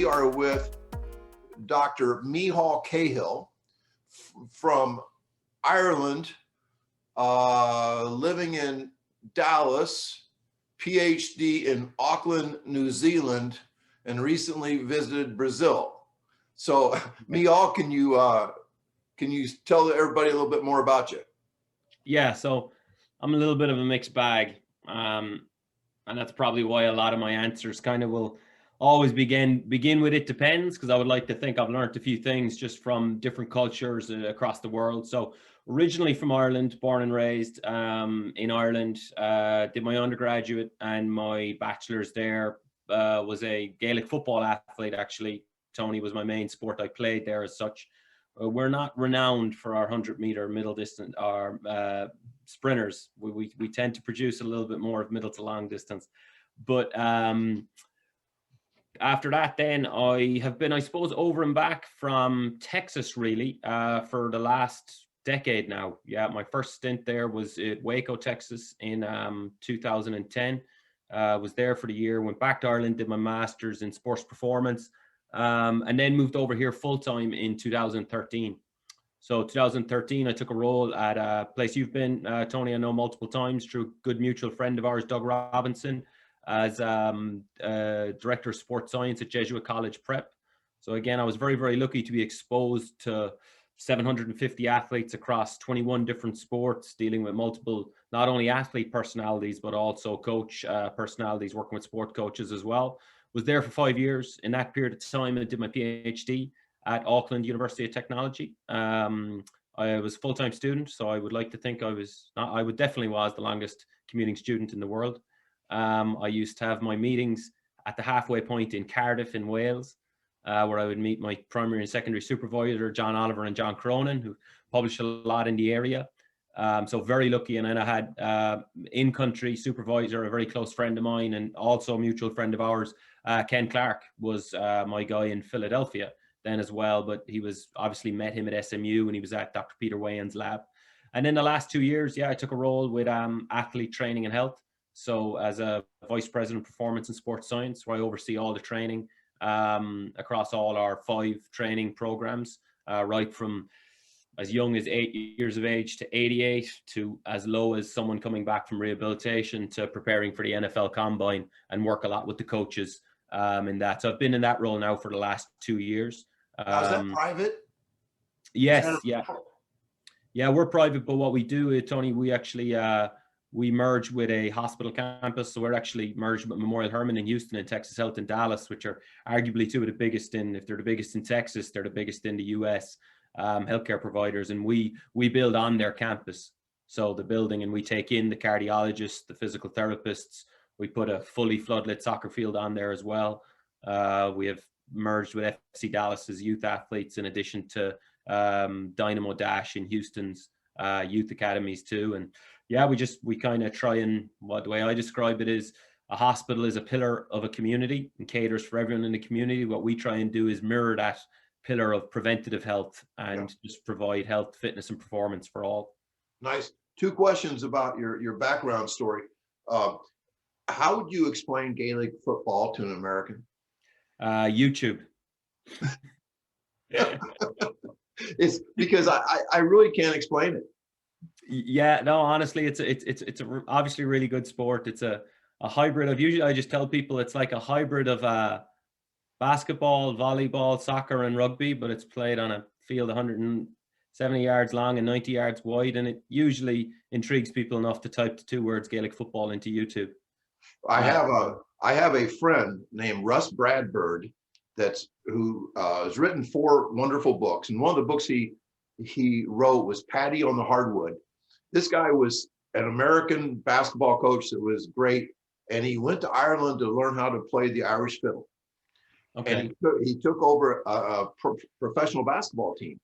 we are with Dr. Michael Cahill from Ireland, living in Dallas, PhD in Auckland, New Zealand, and recently visited Brazil. So, Michael, can you tell everybody a little bit more about you? Yeah, so I'm a little bit of a mixed bag, and that's probably why a lot of my answers kind of will always begin with "it depends," because I would like to think I've learned a few things just from different cultures across the world. So originally from Ireland, born and raised in Ireland, did my undergraduate and my bachelor's there. Was a Gaelic football athlete, actually. Tony was my main sport. I played there as such. We're not renowned for our 100-meter middle distance, our sprinters. We tend to produce a little bit more of middle to long distance. But after that, then I have been, I suppose, over and back from Texas, really, for the last decade now. Yeah, my first stint there was at Waco, Texas in 2010. Was there for the year, went back to Ireland, did my master's in sports performance, and then moved over here full-time in 2013. So 2013, I took a role at a place you've been, Tony, I know multiple times, through a good mutual friend of ours, Doug Robinson, as Director of Sports Science at Jesuit College Prep. So again, I was very, very lucky to be exposed to 750 athletes across 21 different sports, dealing with multiple, not only athlete personalities, but also coach personalities, working with sport coaches as well. Was there for 5 years. In that period of time, I did my PhD at Auckland University of Technology. I was a full-time student, so I would like to think I definitely was the longest commuting student in the world. I used to have my meetings at the halfway point in Cardiff in Wales, where I would meet my primary and secondary supervisor, John Oliver and John Cronin, who published a lot in the area. So very lucky. And then I had in-country supervisor, a very close friend of mine, and also a mutual friend of ours, Ken Clark, was my guy in Philadelphia then as well. But he was, obviously met him at SMU when he was at Dr. Peter Wayne's lab. And then the last 2 years, I took a role with athlete training and health. So as a vice president of performance and sports science, where I oversee all the training across all our 5 training programs, right from as young as 8 years of age to 88, to as low as someone coming back from rehabilitation, to preparing for the NFL Combine, and work a lot with the coaches in that. So I've been in that role now for the last 2 years. Is that private? Yes, yeah, we're private, but what we do, Tony, we actually we merge with a hospital campus. So we're actually merged with Memorial Hermann in Houston and Texas Health in Dallas, which are arguably two of the biggest if they're the biggest in Texas, they're the biggest in the US healthcare providers. And we build on their campus. So the building, and we take in the cardiologists, the physical therapists. We put a fully floodlit soccer field on there as well. We have merged with FC Dallas's youth athletes, in addition to Dynamo Dash in Houston's youth academies too. And yeah, we kind of try, and the way I describe it is, a hospital is a pillar of a community and caters for everyone in the community. What we try and do is mirror that pillar of preventative health and just provide health, fitness, and performance for all. Nice. 2 questions about your background story. How would you explain Gaelic football to an American? YouTube. It's because I really can't explain it. Yeah, no, honestly, it's a obviously really good sport. It's a hybrid of, usually I just tell people it's like a hybrid of basketball, volleyball, soccer, and rugby, but it's played on a field 170 yards long and 90 yards wide, and it usually intrigues people enough to type the 2 words Gaelic football into YouTube. I have a friend named Russ Bradford who has written 4 wonderful books, and one of the books he wrote was Paddy on the Hardwood. This guy was an American basketball coach that was great, and he went to Ireland to learn how to play the Irish fiddle. Okay. And he took over a professional basketball team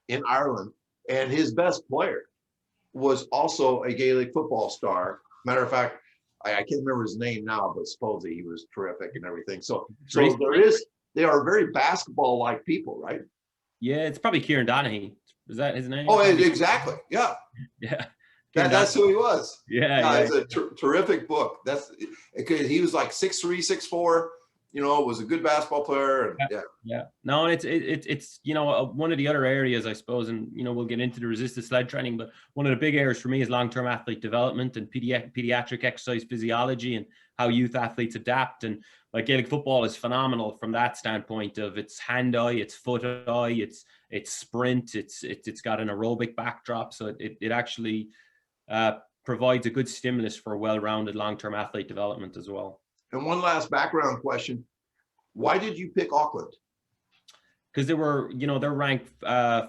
in Ireland, and his best player was also a Gaelic football star. Matter of fact, I can't remember his name now, but supposedly he was terrific and everything. So they are very basketball-like people, right? Yeah, it's probably Kieran Donaghy. Is that his name? Oh, exactly. Yeah. Yeah. That's who he was. Yeah. It's a terrific book. That's because he was like 6'3", 6'4", was a good basketball player. And, yeah. Yeah. No, it's one of the other areas, I suppose, and we'll get into the resisted sled training, but one of the big areas for me is long-term athlete development and pediatric exercise physiology and how youth athletes adapt. And like Gaelic football is phenomenal from that standpoint of its hand-eye, its foot-eye, its sprint, it's got an aerobic backdrop, so it actually provides a good stimulus for well-rounded long-term athlete development as well. And one last background question. Why did you pick Auckland? Because they're ranked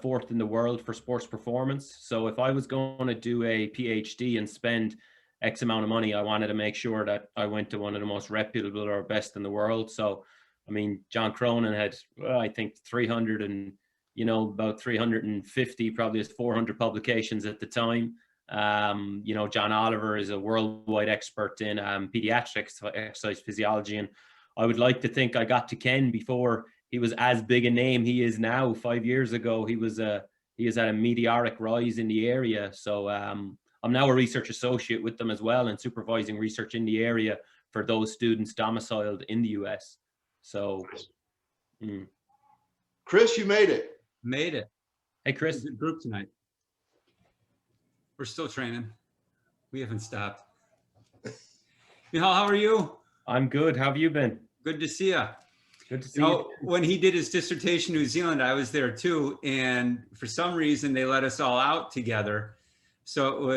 fourth in the world for sports performance. So if I was going to do a PhD and spend X amount of money, I wanted to make sure that I went to one of the most reputable or best in the world. So, I mean, John Cronin had, I think, 300 and, about 350, probably his 400 publications at the time. John Oliver is a worldwide expert in pediatric exercise physiology. And I would like to think I got to Ken before he was as big a name he is now. 5 years ago, he is at a meteoric rise in the area. So I'm now a research associate with them as well and supervising research in the area for those students domiciled in the US. So, Chris, you made it. Made it. Hey, Chris. Good group tonight. We're still training. We haven't stopped. Michal, how are you? I'm good. How have you been? Good to see you. Good to see you. When he did his dissertation in New Zealand, I was there too. And for some reason, they let us all out together. So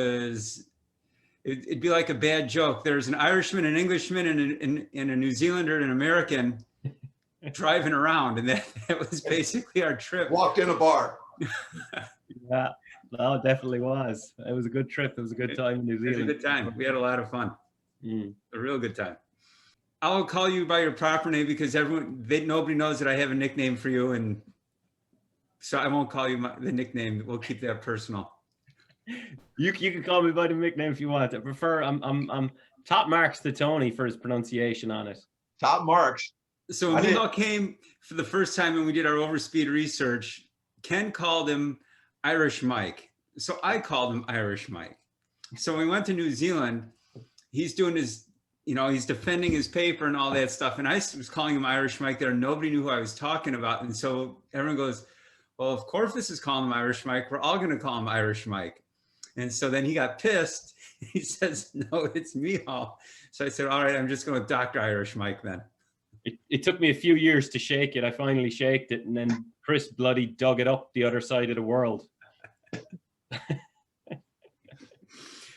it'd be like a bad joke. There's an Irishman, an Englishman, and a New Zealander, and an American driving around. And that was basically our trip. Walked in a bar. Yeah, no, it definitely was. It was a good trip. It was a good time in New Zealand. It was a good time. We had a lot of fun. A real good time. I'll call you by your proper name because nobody knows that I have a nickname for you, and so I won't call you the nickname. We'll keep that personal. You can call me by the nickname if you want. I prefer. I'm top marks to Tony for his pronunciation on it. Top marks. So when Michal came for the first time and we did our Overspeed research, Ken called him Irish Mike. So I called him Irish Mike. So when we went to New Zealand, he's doing his, he's defending his paper and all that stuff. And I was calling him Irish Mike there. Nobody knew who I was talking about. And so everyone goes, well, of course this is calling him Irish Mike. We're all going to call him Irish Mike. And so then he got pissed. He says, no, it's Michal. So I said, all right, I'm just going with Dr. Irish Mike then. It took me a few years to shake it. I finally shaked it. And then Chris bloody dug it up the other side of the world.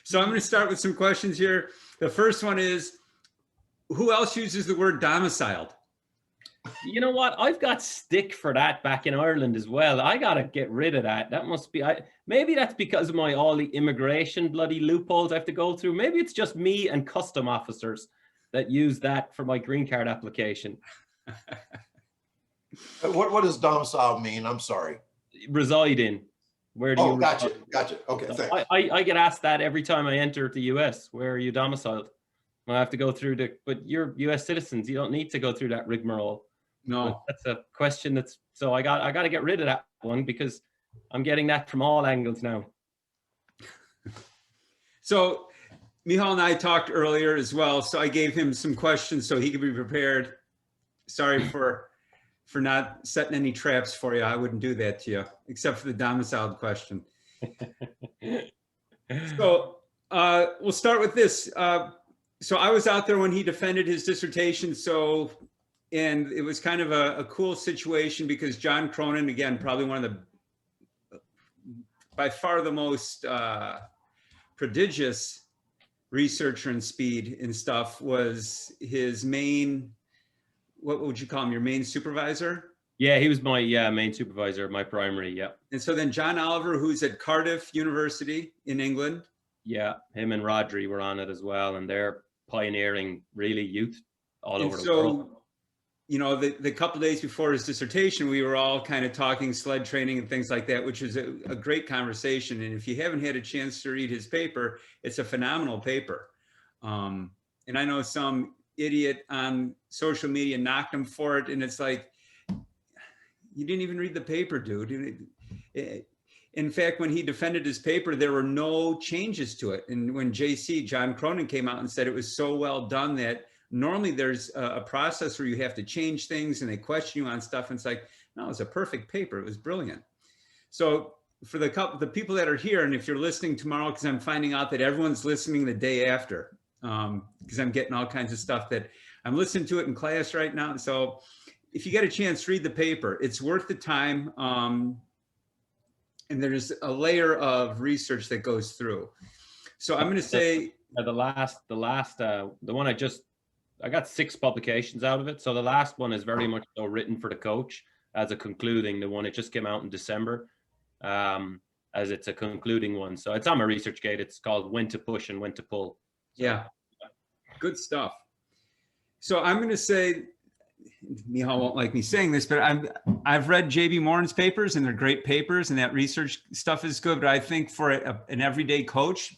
So I'm going to start with some questions here. The first one is, who else uses the word domiciled? You know what? I've got stick for that back in Ireland as well. I got to get rid of that. That must be, maybe that's because of all the immigration bloody loopholes I have to go through. Maybe it's just me and custom officers that use that for my green card application. What does domicile mean? I'm sorry. Reside in. Where do you gotcha. Okay, so thanks. I get asked that every time I enter the US. Where are you domiciled? I have to go through but you're US citizens. You don't need to go through that rigmarole. No. But that's a question so I got to get rid of that one because I'm getting that from all angles now. So Michal and I talked earlier as well. So I gave him some questions so he could be prepared. Sorry for not setting any traps for you. I wouldn't do that to you, except for the domiciled question. So we'll start with this. So I was out there when he defended his dissertation. And it was kind of a cool situation because John Cronin, again, probably one of by far the most prodigious researcher in speed and stuff, was his main, what would you call him, your main supervisor? Yeah, he was my main supervisor, my primary, yeah. And so then John Oliver, who's at Cardiff University in England. Yeah, him and Rodri were on it as well, and they're pioneering really youth all over the world. The couple of days before his dissertation, we were all kind of talking sled training and things like that, which is a great conversation. And if you haven't had a chance to read his paper, it's a phenomenal paper. And I know some idiot on social media knocked him for it. And it's like, you didn't even read the paper, dude. In fact, when he defended his paper, there were no changes to it. And when John Cronin came out and said it was so well done that Normally there's a process where you have to change things and they question you on stuff. And it's like, no, it's a perfect paper. It was brilliant. So for the people that are here, and if you're listening tomorrow, because I'm finding out that everyone's listening the day after, because I'm getting all kinds of stuff that I'm listening to it in class right now. So if you get a chance, read the paper. It's worth the time. And there's a layer of research that goes through. So I'm going to say the one I got 6 publications out of it. So the last one is very much so written for the coach as a concluding. The one, it just came out in December, as it's a concluding one. So it's on my research gate. It's called When to Push and When to Pull. So, yeah, good stuff. So I'm going to say, Michal won't like me saying this, but I've read JB Morin's papers, and they're great papers, and that research stuff is good. But I think for an everyday coach,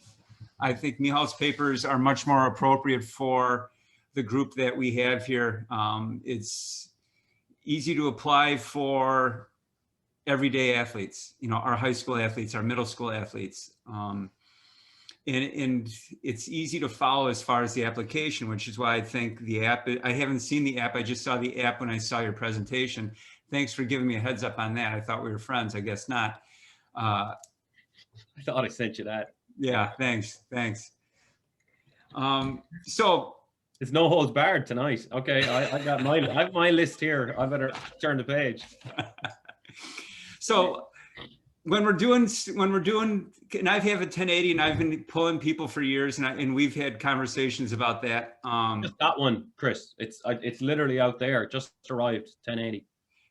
I think Michal's papers are much more appropriate for the group that we have here. It's easy to apply for everyday athletes, our high school athletes, our middle school athletes. And it's easy to follow as far as the application, which is why I think the app, I haven't seen the app. I just saw the app when I saw your presentation. Thanks for giving me a heads up on that. I thought we were friends. I guess not. I thought I sent you that. Yeah, thanks. So it's no holds barred tonight. Okay, I have my list here. I better turn the page. So when we're doing, and I have a 1080, and I've been pulling people for years, and we've had conversations about that. Just that one, Chris. It's literally out there. Just arrived, 1080.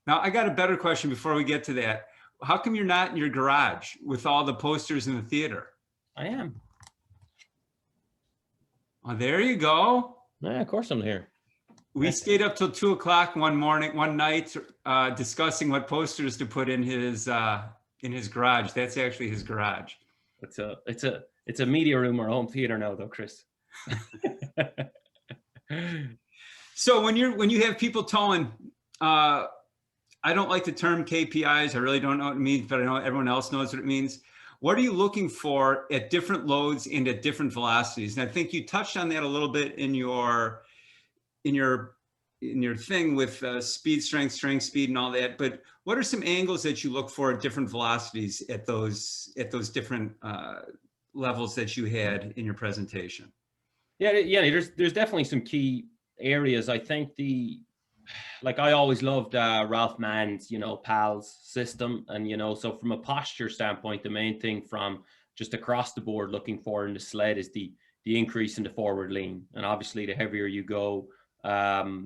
Now I got a better question before we get to that. How come you're not in your garage with all the posters in the theater? I am. Oh, there you go. Yeah, of course I'm here. We stayed up till 2 o'clock one night, discussing what posters to put in his garage. That's actually his garage. It's a media room or home theater now, though, Chris. So when you have people towing, I don't like the term KPIs. I really don't know what it means, but I know everyone else knows what it means. What are you looking for at different loads and at different velocities? And I think you touched on that a little bit in your thing with speed, strength, speed, and all that. But what are some angles that you look for at different velocities at those different levels that you had in your presentation? Yeah. There's definitely some key areas. I think I always loved Ralph Mann's, PALS system. And, so from a posture standpoint, the main thing from just across the board looking for in the sled is the increase in the forward lean. And obviously the heavier you go,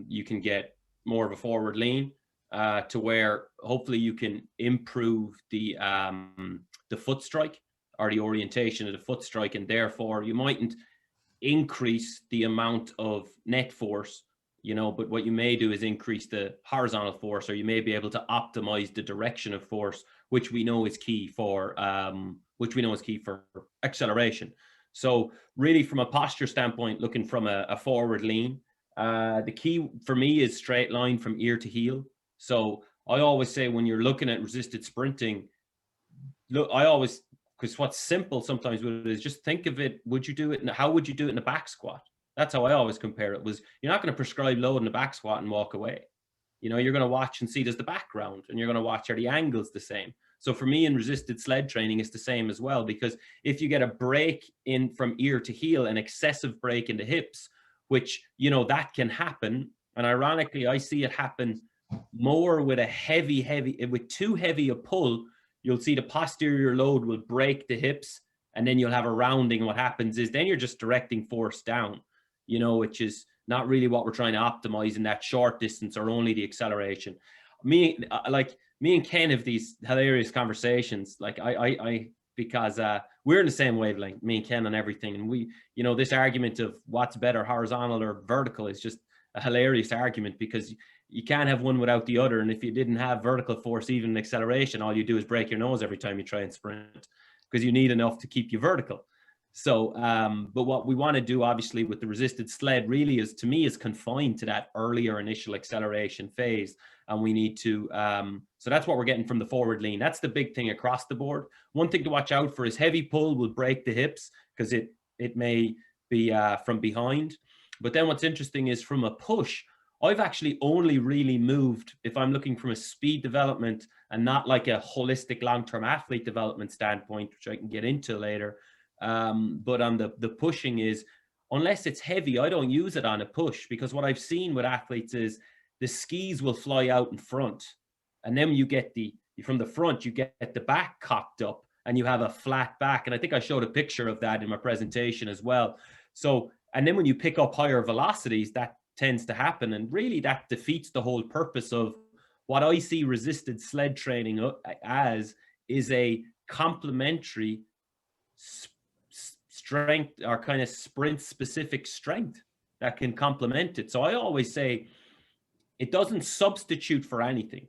you can get more of a forward lean to where hopefully you can improve the foot strike or the orientation of the foot strike. And therefore you mightn't increase the amount of net force, but what you may do is increase the horizontal force, or you may be able to optimize the direction of force, which we know is key for acceleration. So really from a posture standpoint, looking from a forward lean, the key for me is straight line from ear to heel. So I always say when you're looking at resisted sprinting, because what's simple sometimes with it is just think of it, how would you do it in a back squat? That's how I always compare it. You're not going to prescribe load in the back squat and walk away. You're going to watch and see does the background, and you're going to watch are the angles the same. So for me in resisted sled training, it's the same as well, because if you get a break in from ear to heel, an excessive break in the hips, which, that can happen. And ironically, I see it happen more with with too heavy a pull. You'll see the posterior load will break the hips, and then you'll have a rounding. What happens is then you're just directing force down, which is not really what we're trying to optimize in that short distance or only the acceleration. Me and Ken have these hilarious conversations, because we're in the same wavelength, me and Ken, on everything. And we, this argument of what's better, horizontal or vertical, is just a hilarious argument, because you can't have one without the other. And if you didn't have vertical force, even acceleration, all you do is break your nose every time you try and sprint, because you need enough to keep you vertical. So, but what we want to do, obviously, with the resisted sled really is confined to that earlier initial acceleration phase. And we need to, so that's what we're getting from the forward lean. That's the big thing across the board. One thing to watch out for is heavy pull will break the hips, because it may be from behind. But then what's interesting is from a push, I've actually only really moved, if I'm looking from a speed development and not like a holistic long-term athlete development standpoint, which I can get into later. But on the pushing is, unless it's heavy, I don't use it on a push, because what I've seen with athletes is the skis will fly out in front. And then you get from the front, you get the back cocked up and you have a flat back. And I think I showed a picture of that in my presentation as well. So, and then when you pick up higher velocities, that tends to happen. And really that defeats the whole purpose of what I see resisted sled training as, is a complementary strength, or kind of sprint specific strength that can complement it. So I always say it doesn't substitute for anything.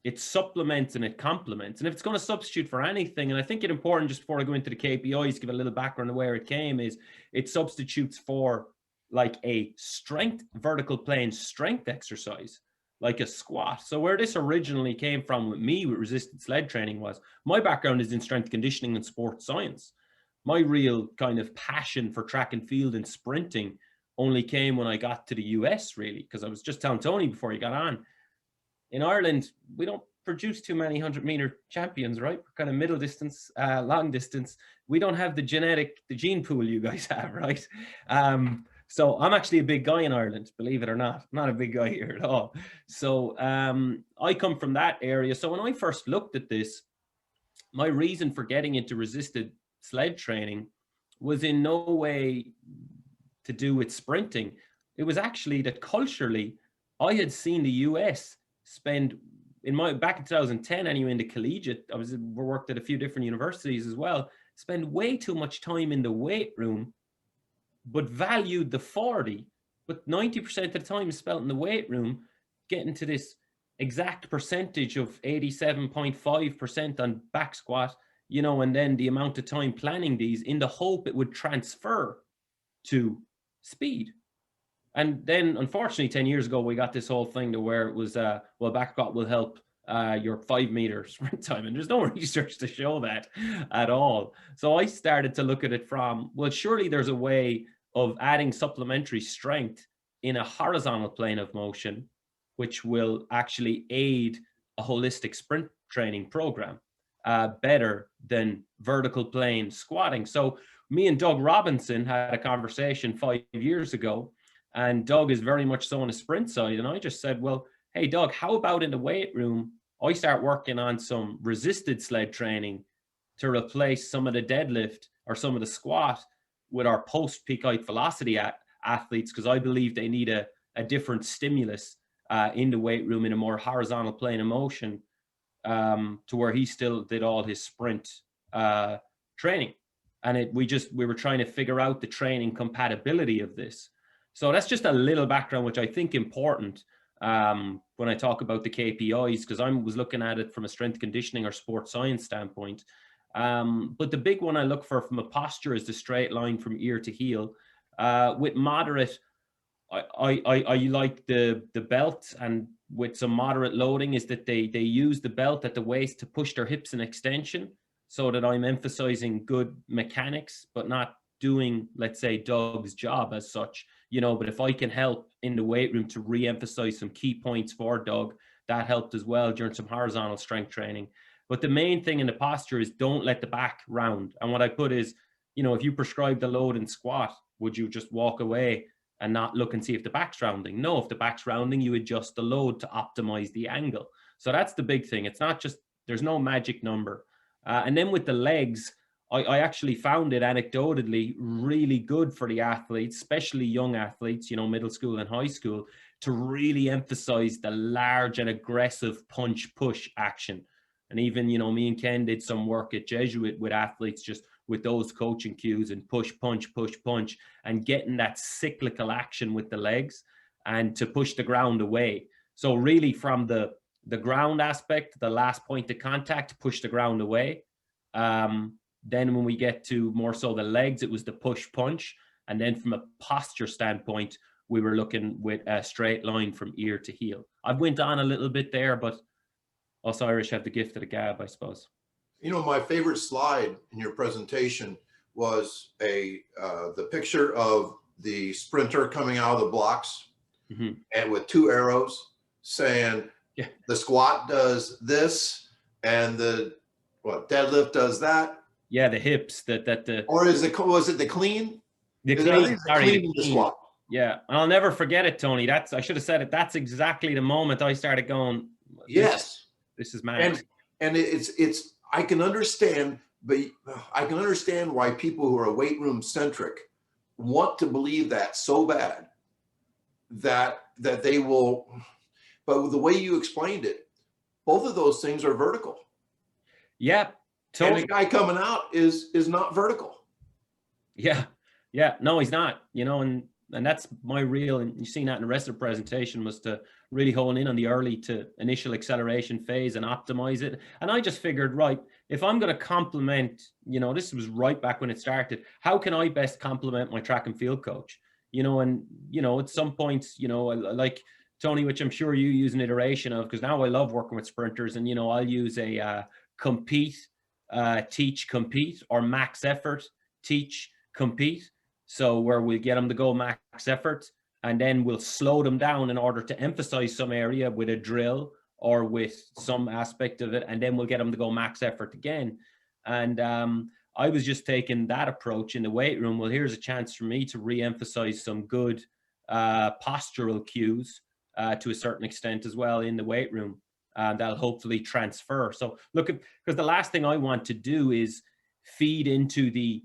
It supplements and it complements. And if it's going to substitute for anything, and I think it's important, just before I go into the KPIs, give a little background of where it came, is it substitutes for like a strength, vertical plane strength exercise, like a squat. So where this originally came from with me with resisted sled training was, my background is in strength conditioning and sports science. My real kind of passion for track and field and sprinting only came when I got to the US, really, because I was just telling Tony before he got on, in Ireland, we don't produce too many 100-meter champions, right? We're kind of middle distance, long distance. We don't have the gene pool you guys have, right? So I'm actually a big guy in Ireland, believe it or not. Not a big guy here at all. So I come from that area. So when I first looked at this, my reason for getting into resisted sled training was in no way to do with sprinting. It was actually that culturally, I had seen the US spend, back in 2010 anyway, in the collegiate, we worked at a few different universities as well, spend way too much time in the weight room, but valued the 40, but 90% of the time is spent in the weight room, getting to this exact percentage of 87.5% on back squat, you know, and then the amount of time planning these in the hope it would transfer to speed. And then, unfortunately, 10 years ago, we got this whole thing to where it was, well, back squat will help your 5-meter sprint time. And there's no research to show that at all. So I started to look at it from, well, surely there's a way of adding supplementary strength in a horizontal plane of motion, which will actually aid a holistic sprint training program better than vertical plane squatting. So me and Doug Robinson had a conversation 5 years ago. And Doug is very much so on the sprint side. And I just said, well, hey, Doug, how about in the weight room, I start working on some resisted sled training to replace some of the deadlift or some of the squat with our post-peak height velocity athletes, because I believe they need a different stimulus in the weight room in a more horizontal plane of motion, to where he still did all his sprint training. And we were trying to figure out the training compatibility of this. So that's just a little background, which I think important when I talk about the KPIs, because I was looking at it from a strength conditioning or sports science standpoint. But the big one I look for from a posture is the straight line from ear to heel. With moderate, I like the belt, and with some moderate loading is that they use the belt at the waist to push their hips in extension, so that I'm emphasizing good mechanics, but not doing, let's say, Doug's job as such, you know. But if I can help in the weight room to re-emphasize some key points for Doug, that helped as well during some horizontal strength training. But the main thing in the posture is don't let the back round. And what I put is, you know, if you prescribe the load and squat, would you just walk away and not look and see if the back's rounding? No, if the back's rounding, you adjust the load to optimize the angle. So that's the big thing. It's not just, there's no magic number. And then with the legs, I actually found it anecdotally really good for the athletes, especially young athletes, you know, middle school and high school, to really emphasize the large and aggressive punch push action. And even, you know, me and Ken did some work at Jesuit with athletes, just with those coaching cues and push, punch, and getting that cyclical action with the legs and to push the ground away. So really from the ground aspect, the last point of contact, push the ground away. Then when we get to more so the legs, it was the push punch. And then from a posture standpoint, we were looking with a straight line from ear to heel. I went on a little bit there, but us Irish have the gift of the gab, I suppose. You know, my favorite slide in your presentation was the picture of the sprinter coming out of the blocks Mhm. and with 2 arrows saying Yeah. the squat does this and the deadlift does that. Yeah, the hips, Or was it the clean? the I think clean, it's the sorry, clean the and the clean. squat. Yeah, and I'll never forget it, Tony. I should have said it. That's exactly the moment I started going, Yes. this is mad. And it's I can understand, but I can understand why people who are weight room centric want to believe that so bad that they will. But with the way you explained it, both of those things are vertical. Yeah, And totally. the guy coming out is not vertical. Yeah, no, he's not, and that's my real, and you've seen that in the rest of the presentation, was to really hone in on the early to initial acceleration phase and optimize it. And I just figured, right, if I'm going to complement, this was right back when it started, how can I best complement my track and field coach? And, at some points, like Tony, which I'm sure you use an iteration of, because now I love working with sprinters, and, I'll use a compete, teach, compete, or max effort, teach, compete. So where we'll get them to go max effort, and then we'll slow them down in order to emphasize some area with a drill or with some aspect of it, and then we'll get them to go max effort again. And I was just taking that approach in the weight room. Well, here's a chance for me to re-emphasize some good postural cues to a certain extent as well in the weight room. That'll hopefully transfer. So look, because the last thing I want to do is feed into the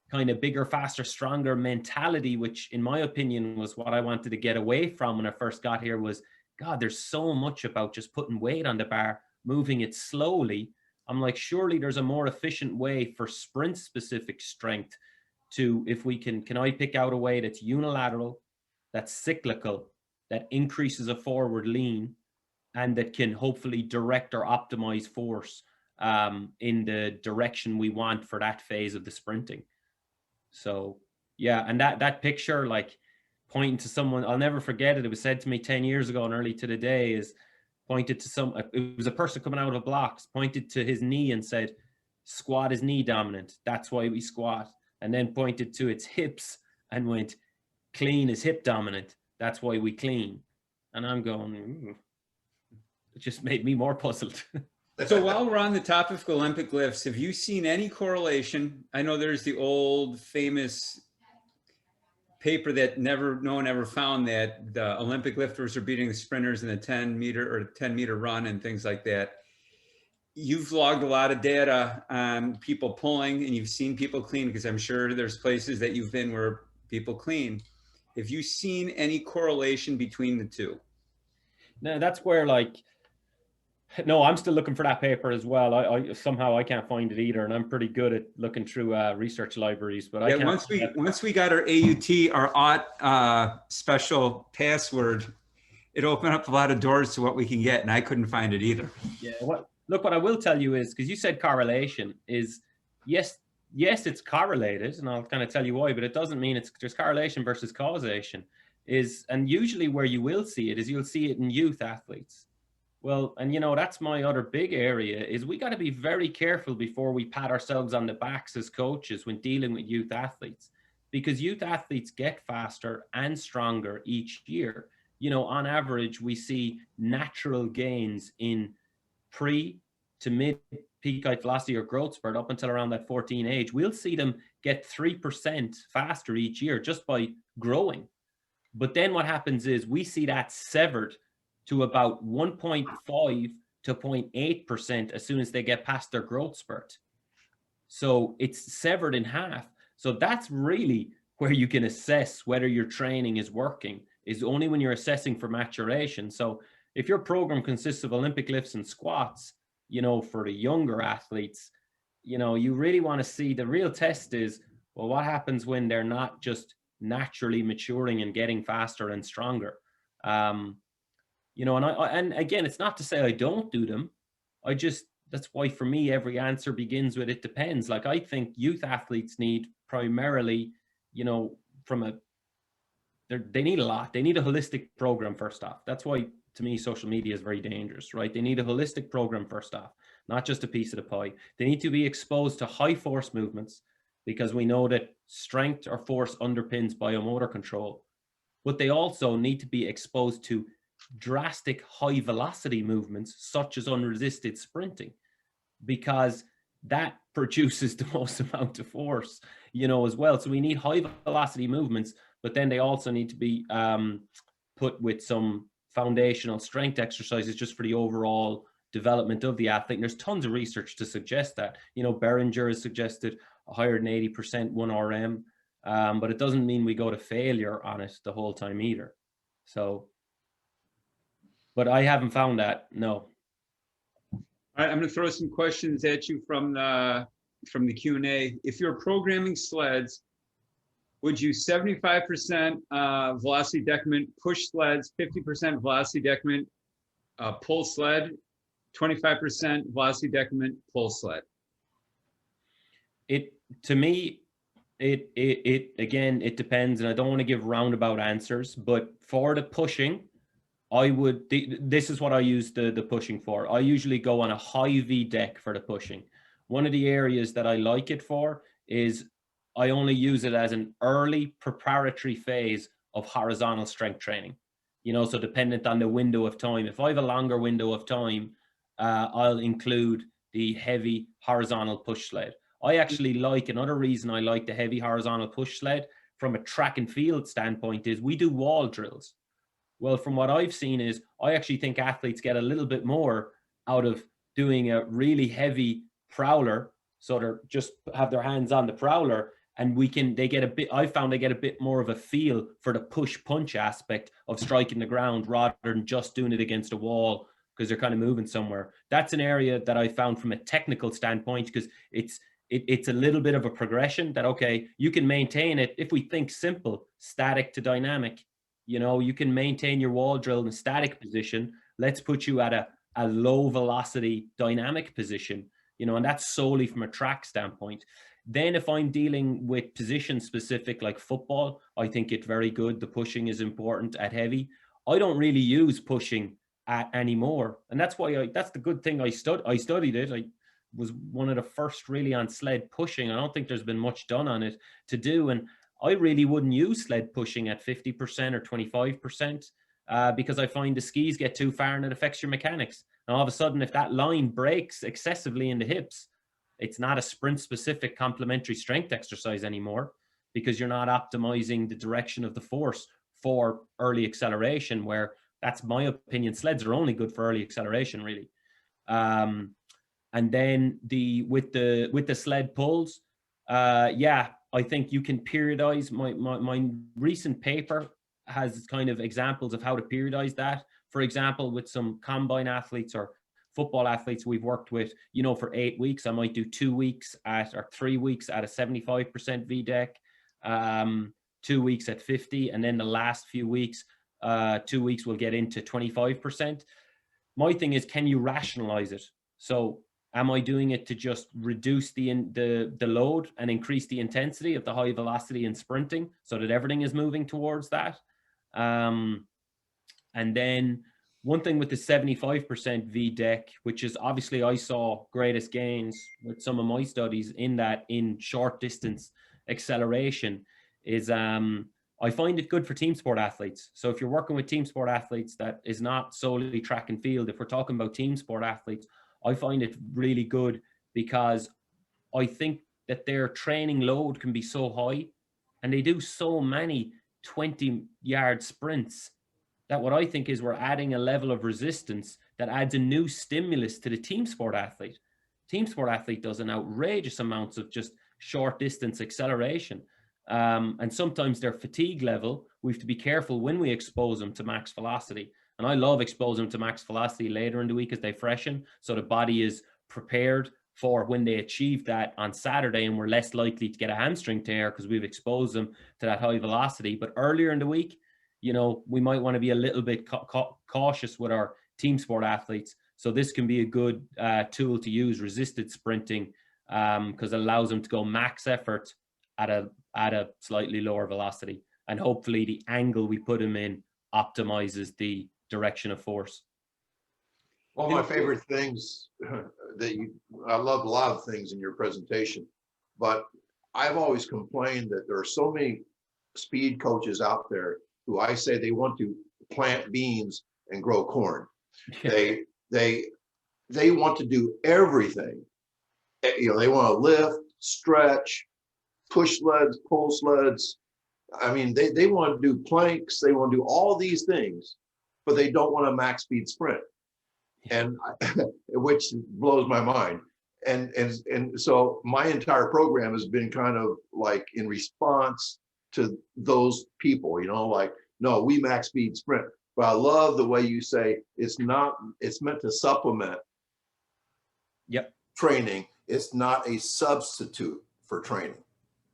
kind of bigger, faster, stronger mentality, which in my opinion was what I wanted to get away from when I first got here. Was, God, there's so much about just putting weight on the bar, moving it slowly. I'm like, surely there's a more efficient way for sprint specific strength to, if we can I pick out a way that's unilateral, that's cyclical, that increases a forward lean, and that can hopefully direct or optimize force in the direction we want for that phase of the sprinting. So yeah, and that picture, like pointing to someone, I'll never forget it. It was said to me 10 years ago and early to the day, is pointed to it was a person coming out of blocks, pointed to his knee and said, squat is knee dominant. That's why we squat. And then pointed to its hips and went, clean is hip dominant. That's why we clean. And I'm going, it just made me more puzzled. So while we're on the topic of Olympic lifts, have you seen any correlation? I know there's the old famous paper that no one ever found, that the Olympic lifters are beating the sprinters in the 10-meter run and things like that. You've logged a lot of data on people pulling, and you've seen people clean, because I'm sure there's places that you've been where people clean. Have you seen any correlation between the two? No, that's where, like, no, I'm still looking for that paper as well. I somehow I can't find it either, and I'm pretty good at looking through research libraries. But yeah, once we got our AUT, our OUT special password, it opened up a lot of doors to what we can get, and I couldn't find it either. Yeah, what I will tell you is, because you said correlation, is yes, it's correlated, and I'll kind of tell you why, but it doesn't mean there's correlation versus causation. And usually where you will see it is you'll see it in youth athletes. Well, and that's my other big area, is we got to be very careful before we pat ourselves on the backs as coaches when dealing with youth athletes, because youth athletes get faster and stronger each year. On average, we see natural gains in pre to mid peak height velocity or growth spurt up until around that 14 age. We'll see them get 3% faster each year just by growing. But then what happens is we see that severed to about 1.5 to 0.8% as soon as they get past their growth spurt. So it's severed in half. So that's really where you can assess whether your training is working, is only when you're assessing for maturation. So if your program consists of Olympic lifts and squats, for the younger athletes, you really want to see, the real test is, well, what happens when they're not just naturally maturing and getting faster and stronger? And again, it's not to say I don't do them. That's why for me, every answer begins with, it depends. Like, I think youth athletes need primarily, they need a lot. They need a holistic program first off. That's why, to me, social media is very dangerous, right? They need a holistic program first off, not just a piece of the pie. They need to be exposed to high force movements. because we know that strength or force underpins biomotor control. But they also need to be exposed to drastic high velocity movements, such as unresisted sprinting, because that produces the most amount of force, as well. So we need high velocity movements, but then they also need to be put with some foundational strength exercises just for the overall development of the athlete. And there's tons of research to suggest that. Beringer has suggested a higher than 80% 1RM, but it doesn't mean we go to failure on it the whole time either. So, but I haven't found that, no. All right, I'm going to throw some questions at you from the Q&A. If you're programming sleds, would you 75% velocity decrement push sleds, 50% velocity decrement pull sled, 25% velocity decrement pull sled? To me, again, it depends, and I don't want to give roundabout answers, but for the pushing, this is what I use the pushing for. I usually go on a high V deck for the pushing. One of the areas that I like it for is I only use it as an early preparatory phase of horizontal strength training. So dependent on the window of time. If I have a longer window of time, I'll include the heavy horizontal push sled. I actually like, another reason I like the heavy horizontal push sled from a track and field standpoint is we do wall drills. Well, from what I've seen is I actually think athletes get a little bit more out of doing a really heavy prowler. So they just have their hands on the prowler, and I found they get a bit more of a feel for the push punch aspect of striking the ground rather than just doing it against a wall because they're kind of moving somewhere. That's an area that I found from a technical standpoint, because it's a little bit of a progression that, okay, you can maintain it. If we think simple, static to dynamic, you can maintain your wall drill in a static position. Let's put you at a low velocity dynamic position, and that's solely from a track standpoint. Then if I'm dealing with position specific like football, I think it's very good. The pushing is important at heavy. I don't really use pushing anymore. And that's why that's the good thing. I studied it. I was one of the first really on sled pushing. I don't think there's been much done on it to do. And I really wouldn't use sled pushing at 50% or 25% because I find the skis get too far and it affects your mechanics. And all of a sudden, if that line breaks excessively in the hips, it's not a sprint specific complementary strength exercise anymore, because you're not optimizing the direction of the force for early acceleration, where that's my opinion. Sleds are only good for early acceleration, really. And then with the sled pulls, I think you can periodize. My recent paper has kind of examples of how to periodize that. For example, with some combine athletes or football athletes we've worked with, for 8 weeks, I might do 2 weeks or 3 weeks at a 75% VDEC, 2 weeks at 50, and then the last few weeks, 2 weeks we'll get into 25%. My thing is, can you rationalize it? So am I doing it to just reduce the load and increase the intensity of the high velocity and sprinting so that everything is moving towards that? And then one thing with the 75% VDEC, which is obviously I saw greatest gains with some of my studies in short distance acceleration, is I find it good for team sport athletes. So if you're working with team sport athletes, that is not solely track and field. If we're talking about team sport athletes, I find it really good because I think that their training load can be so high and they do so many 20-yard sprints that what I think is we're adding a level of resistance that adds a new stimulus to the team sport athlete. Team sport athlete does an outrageous amounts of just short distance acceleration. And sometimes their fatigue level, we have to be careful when we expose them to max velocity. And I love exposing them to max velocity later in the week as they freshen, so the body is prepared for when they achieve that on Saturday, and we're less likely to get a hamstring tear because we've exposed them to that high velocity. But earlier in the week, we might want to be a little bit cautious with our team sport athletes. So this can be a good tool to use, resisted sprinting, because it allows them to go max effort at a slightly lower velocity. And hopefully the angle we put them in optimizes the direction of force. One of my favorite things I love a lot of things in your presentation, but I've always complained that there are so many speed coaches out there who I say they want to plant beans and grow corn. They they want to do everything. You know, they want to lift, stretch, push sleds, pull sleds. I mean, they want to do planks. They want to do all these things, but they don't want a max speed sprint, and which blows my mind. And so my entire program has been kind of like in response to those people, you know, like, no, we max speed sprint. But I love the way you say it's meant to supplement training. It's not a substitute for training.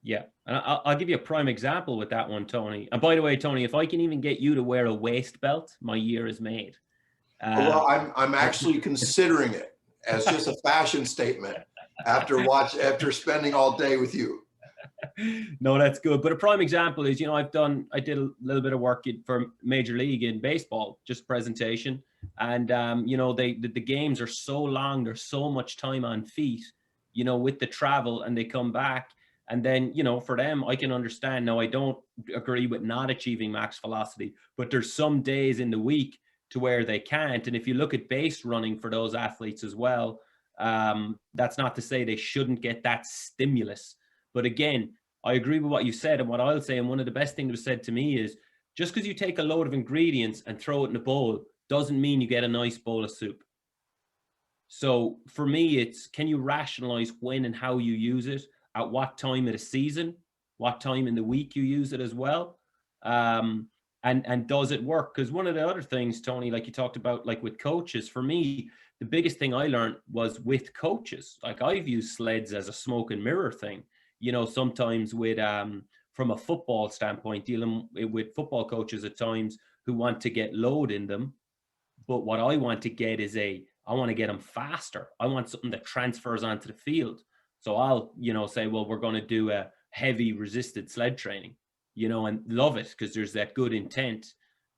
Yeah, and I'll give you a prime example with that one, Tony. And by the way, Tony, if I can even get you to wear a waist belt, my year is made. Well, I'm actually considering it as just a fashion statement after spending all day with you. No, that's good. But a prime example is, you know, I did a little bit of work for Major League in baseball, just presentation. And, you know, the games are so long. There's so much time on feet, you know, with the travel, and they come back. And then, you know, for them, I can understand. Now, I don't agree with not achieving max velocity, but there's some days in the week to where they can't. And if you look at base running for those athletes as well, that's not to say they shouldn't get that stimulus. But again, I agree with what you said. And what I'll say, and one of the best things that was said to me is, just because you take a load of ingredients and throw it in a bowl doesn't mean you get a nice bowl of soup. So for me, it's, can you rationalize when and how you use it, at what time of the season, what time in the week you use it as well, and does it work? Because one of the other things, Tony, like you talked about, like with coaches, for me, the biggest thing I learned was with coaches. Like, I've used sleds as a smoke and mirror thing, you know, sometimes with from a football standpoint, dealing with football coaches at times who want to get load in them. But what I want to get is I want to get them faster. I want something that transfers onto the field. So I'll, you know, say, well, we're going to do a heavy resisted sled training, you know, and love it because there's that good intent,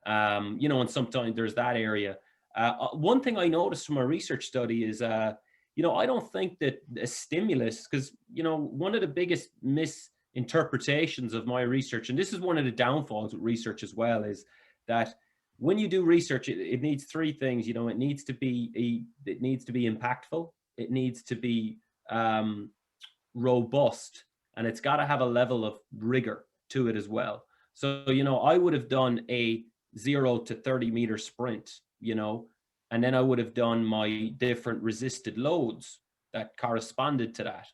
you know, and sometimes there's that area. One thing I noticed from a research study is, you know, I don't think that a stimulus, because, you know, one of the biggest misinterpretations of my research, and this is one of the downfalls with research as well, is that when you do research, it needs three things. You know, it needs to be impactful, it needs to be robust, and it's got to have a level of rigor to it as well. So, you know, I would have done a 0 to 30 meter sprint, you know, and then I would have done my different resisted loads that corresponded to that.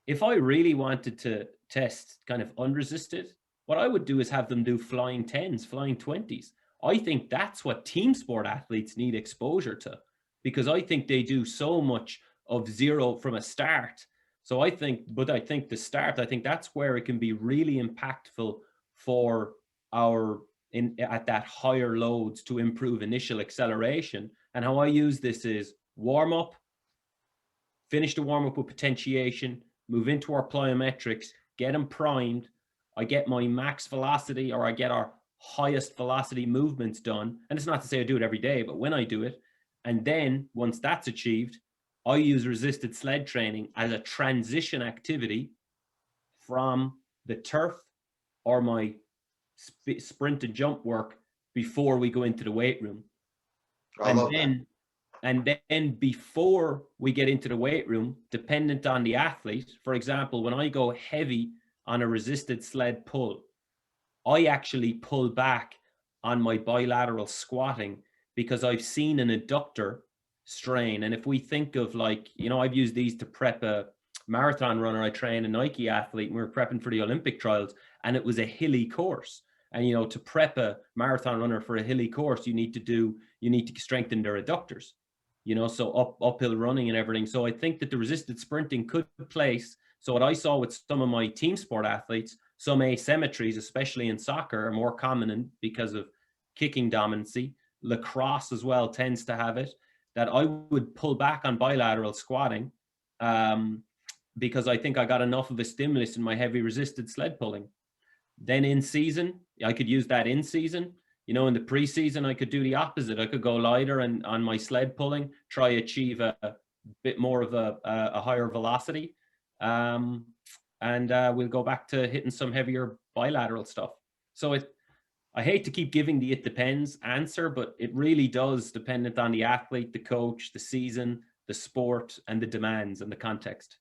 If I really wanted to test kind of unresisted, what I would do is have them do flying 10s, flying 20s. I think that's what team sport athletes need exposure to, because I think they do so much of 0 from a start. So I think the start, I think that's where it can be really impactful for at that higher loads to improve initial acceleration. And how I use this is warm up, finish the warm up with potentiation, move into our plyometrics, get them primed. I get my max velocity, or I get our highest velocity movements done. And it's not to say I do it every day, but when I do it, and then once that's achieved, I use resisted sled training as a transition activity from the turf or my sprint and jump work before we go into the weight room. And then before we get into the weight room, dependent on the athlete, for example, when I go heavy on a resisted sled pull, I actually pull back on my bilateral squatting because I've seen an adductor strain. And if we think of, like, you know, I've used these to prep a marathon runner. I train a Nike athlete, and we were prepping for the Olympic trials, and it was a hilly course. And, you know, to prep a marathon runner for a hilly course, you need to strengthen their adductors, you know, so uphill running and everything. So I think that the resisted sprinting could place. So what I saw with some of my team sport athletes, some asymmetries, especially in soccer, are more common because of kicking dominancy. Lacrosse as well tends to have it, that I would pull back on bilateral squatting because I think I got enough of a stimulus in my heavy resisted sled pulling. Then in season, I could use that in season. You know, in the preseason, I could do the opposite. I could go lighter and on my sled pulling, try achieve a bit more of a higher velocity. and we'll go back to hitting some heavier bilateral stuff. So I hate to keep giving the "it depends" answer, but it really does depend on the athlete, the coach, the season, the sport, and the demands and the context.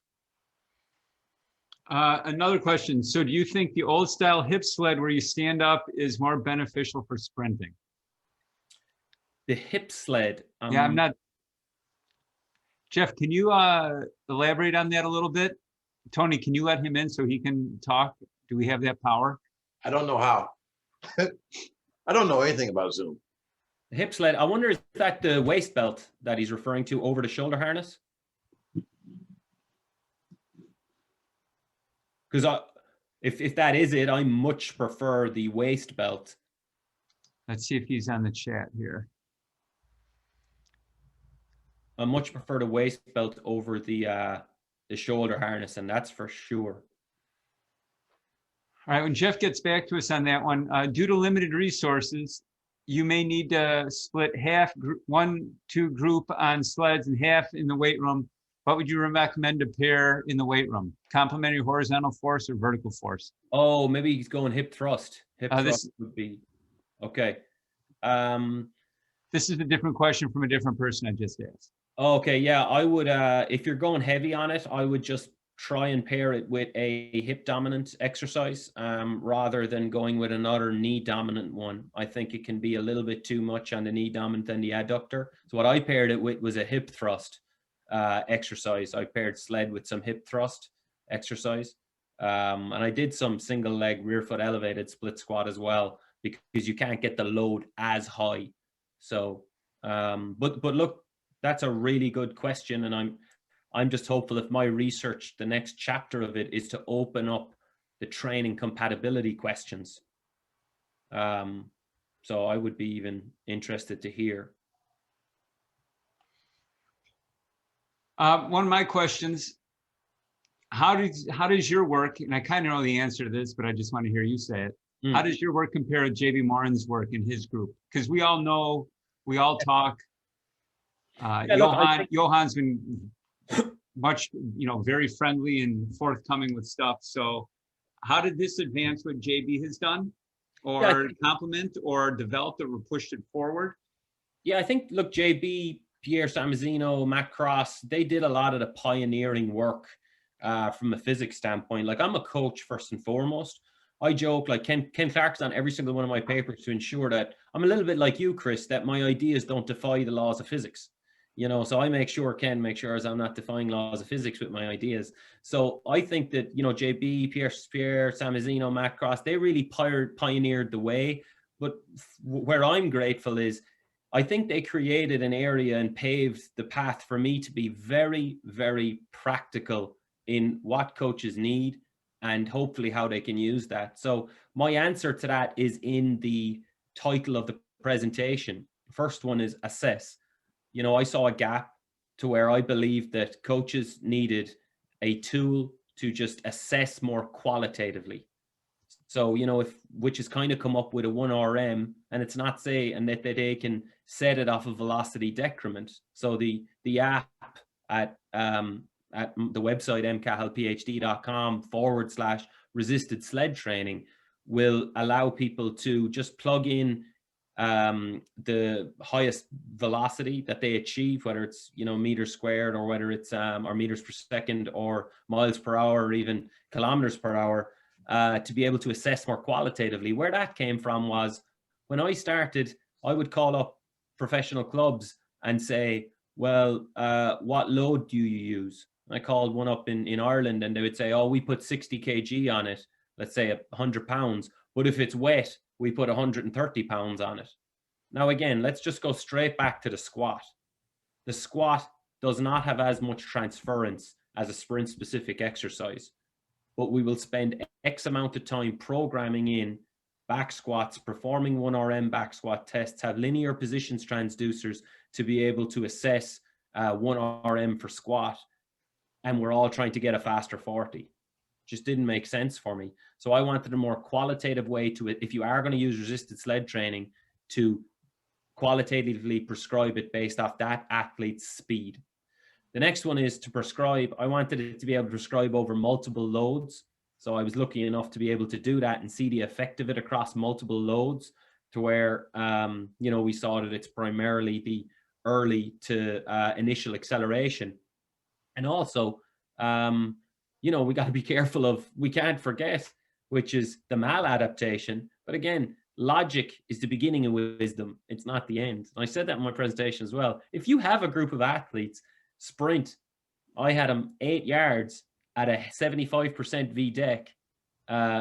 Another question. So do you think the old style hip sled where you stand up is more beneficial for sprinting? The hip sled. Yeah, I'm not. Jeff, can you elaborate on that a little bit? Tony, can you let him in so he can talk? Do we have that power? I don't know how. I don't know anything about Zoom. The hip sled. I wonder, is that the waist belt that he's referring to over the shoulder harness? Because if that is it, I much prefer the waist belt. Let's see if he's on the chat here. I much prefer the waist belt over the shoulder harness, and that's for sure. All right, when Jeff gets back to us on that one, due to limited resources, you may need to split half, 1-2 group on sleds and half in the weight room. What would you recommend to pair in the weight room? Complementary horizontal force or vertical force? Oh, maybe he's going hip thrust. Hip thrust would be, okay. This is a different question from a different person I just asked. Okay, yeah, I would, if you're going heavy on it, I would just try and pair it with a hip dominant exercise rather than going with another knee dominant one. I think it can be a little bit too much on the knee dominant and the adductor. So what I paired it with was a hip thrust exercise. I paired sled with some hip thrust exercise. And I did some single leg rear foot elevated split squat as well, because you can't get the load as high. So, but look, that's a really good question. And I'm just hopeful if my research, the next chapter of it is to open up the training compatibility questions. So I would be even interested to hear. One of my questions, how does your work, and I kind of know the answer to this, but I just want to hear you say it. How does your work compare to JB Morin's work in his group? Because we all know, we all talk. Johan's been much, very friendly and forthcoming with stuff. So how did this advance what JB has done, or complement or developed or pushed it forward? Yeah, I think, look, JB, Pierre Samazino, Matt Cross, they did a lot of the pioneering work from a physics standpoint. Like, I'm a coach first and foremost. I joke, like Ken Clark's on every single one of my papers to ensure that I'm a little bit like you, Chris, that my ideas don't defy the laws of physics. So I make sure Ken makes sure I'm not defying laws of physics with my ideas. So I think that, JB, Pierre Samazino, Matt Cross, they really pioneered the way. But where I'm grateful is I think they created an area and paved the path for me to be very, very practical in what coaches need and hopefully how they can use that. So my answer to that is in the title of the presentation. First one is assess. I saw a gap to where I believed that coaches needed a tool to just assess more qualitatively. So, which has kind of come up with a 1RM, and it's not and that they can set it off a velocity decrement. So the app at the website mcahillphd.com/resisted sled training will allow people to just plug in the highest velocity that they achieve, whether it's meters squared or whether it's or meters per second or miles per hour or even kilometers per hour, to be able to assess more qualitatively. Where that came from was when I started, I would call up professional clubs and say, well, what load do you use? I called one up in Ireland, and they would say, oh, we put 60 kg on it, let's say 100 pounds, but if it's wet, we put 130 pounds on it. Now, again, let's just go straight back to the squat. The squat does not have as much transference as a sprint specific exercise, but we will spend X amount of time programming in back squats, performing 1RM back squat tests, have linear positions transducers to be able to assess 1RM for squat. And we're all trying to get a faster 40. Just didn't make sense for me. So I wanted a more qualitative way to it. If you are going to use resisted sled training, to qualitatively prescribe it based off that athlete's speed. The next one is to prescribe. I wanted it to be able to prescribe over multiple loads. So I was lucky enough to be able to do that and see the effect of it across multiple loads, to where, you know, we saw that it's primarily the early to initial acceleration. And also, you know, we got to be careful of, we can't forget, which is the maladaptation. But again, logic is the beginning of wisdom. It's not the end. And I said that in my presentation as well. If you have a group of athletes sprint, I had them 8 yards at a 75% VDEC,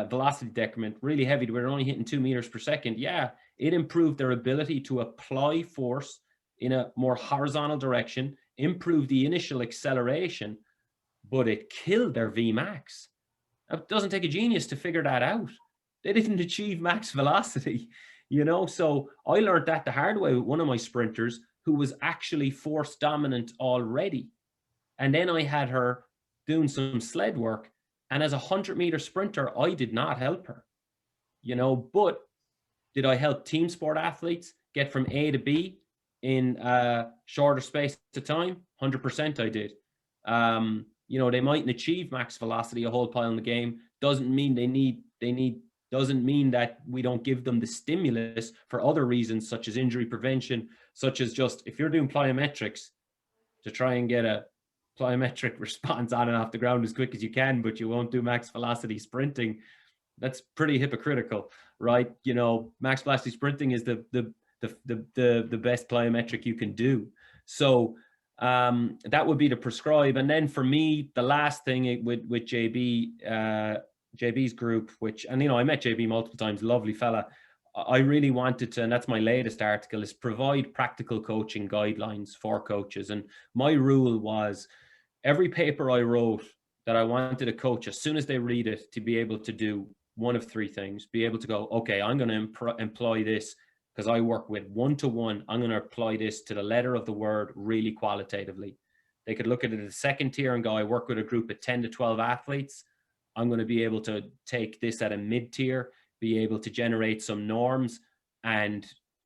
velocity decrement, really heavy. We're only hitting 2 meters per second. Yeah, it improved their ability to apply force in a more horizontal direction, improve the initial acceleration, but it killed their Vmax. It doesn't take a genius to figure that out. They didn't achieve max velocity, you know? So I learned that the hard way with one of my sprinters who was actually force dominant already. And then I had her doing some sled work. And as a 100-meter sprinter, I did not help her, you know, but did I help team sport athletes get from A to B in a shorter space of time? 100% I did. You know, they mightn't achieve max velocity a whole pile in the game. Doesn't mean doesn't mean that we don't give them the stimulus for other reasons, such as injury prevention, such as just, if you're doing plyometrics to try and get a plyometric response on and off the ground as quick as you can, but you won't do max velocity sprinting, that's pretty hypocritical, right? You know, max velocity sprinting is the best plyometric you can do. So that would be to prescribe. And then for me, the last thing with JB's group, which, and you know, I met JB multiple times, lovely fella. I really wanted to, and that's my latest article, is provide practical coaching guidelines for coaches. And my rule was, every paper I wrote, that I wanted a coach, as soon as they read it, to be able to do one of three things. Be able to go, okay, I'm going to employ this because I work with one-to-one. I'm going to apply this to the letter of the word really qualitatively. They could look at it as a second tier and go, I work with a group of 10 to 12 athletes. I'm going to be able to take this at a mid-tier, be able to generate some norms, and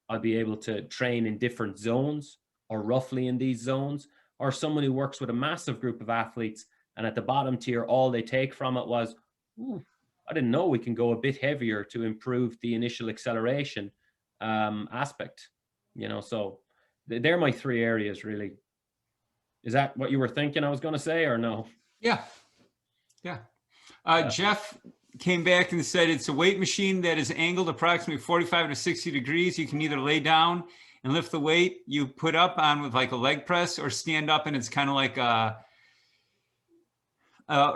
I'll be able to train in different zones or roughly in these zones. Or someone who works with a massive group of athletes, and at the bottom tier, all they take from it was, ooh, I didn't know we can go a bit heavier to improve the initial acceleration aspect, you know. So they're my three areas, really. Is that what you were thinking I was going to say, or no? Yeah. Jeff came back and said it's a weight machine that is angled approximately 45 to 60 degrees. You can either lay down and lift the weight you put up on with like a leg press, or stand up and it's kind of like a